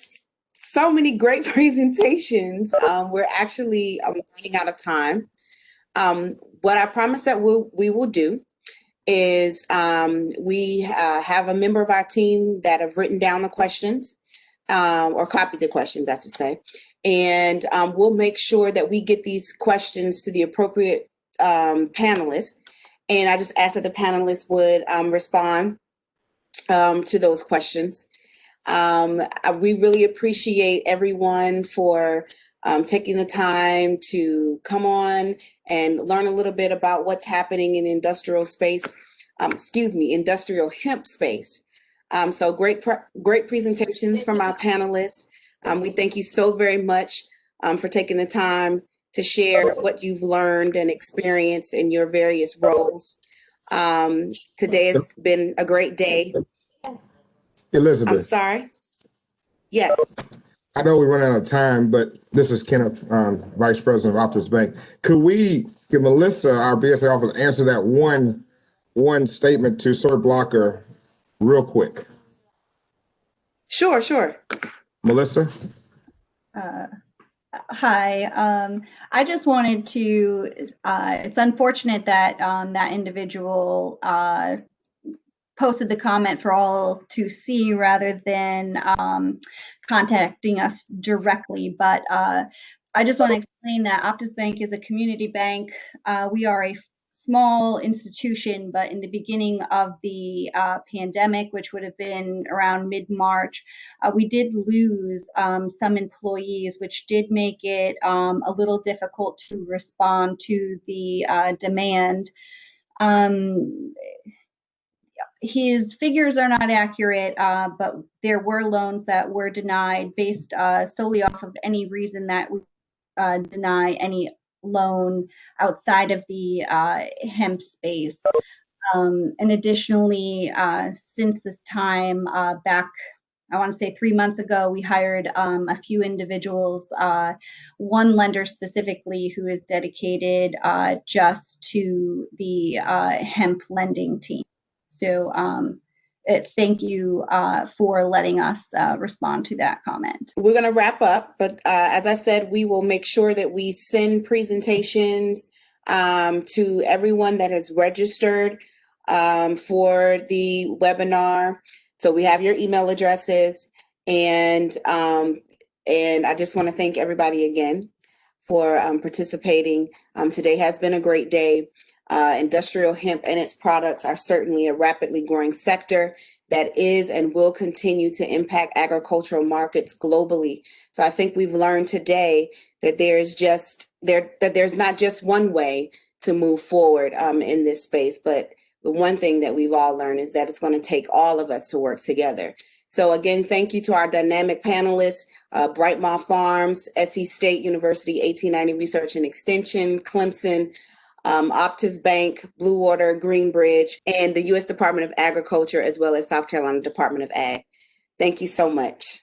so many great presentations. We're actually running out of time. What I promise that we will do is we have a member of our team that have written down the questions, or copied the questions, I should say. And we'll make sure that we get these questions to the appropriate panelists. And I just ask that the panelists would respond to those questions. We really appreciate everyone for taking the time to come on and learn a little bit about what's happening in the industrial space, industrial hemp space. So great presentations from our panelists. We thank you so very much for taking the time to share what you've learned and experienced in your various roles. Today has been a great day. I'm Elizabeth, sorry. Yes. I know we run out of time, but this is Kenneth, Vice President of Optus Bank. Could we, give Melissa, our BSA officer, answer that one statement to Sir Blocker real quick? Sure. Melissa? Hi. I just wanted to, it's unfortunate that that individual posted the comment for all to see rather than contacting us directly. But I just want to explain that Optus Bank is a community bank. We are a small institution, but in the beginning of the pandemic, which would have been around mid-March, we did lose some employees, which did make it a little difficult to respond to the demand. His figures are not accurate, but there were loans that were denied based solely off of any reason that we deny any loan outside of the hemp space. And additionally, since this time back, I want to say 3 months ago, we hired a few individuals, one lender specifically who is dedicated just to the hemp lending team. So thank you for letting us respond to that comment. We're going to wrap up, but as I said, we will make sure that we send presentations to everyone that has registered for the webinar. So we have your email addresses, and I just want to thank everybody again for participating. Today has been a great day. Industrial hemp and its products are certainly a rapidly growing sector that is and will continue to impact agricultural markets globally. So I think we've learned today that there's not just one way to move forward in this space, but the one thing that we've all learned is that it's going to take all of us to work together. So again, thank you to our dynamic panelists, Brightmont Farms, SC State University, 1890 Research and Extension, Clemson, Optus Bank, Blue Water, Greenbridge, and the U.S. Department of Agriculture, as well as South Carolina Department of Ag. Thank you so much.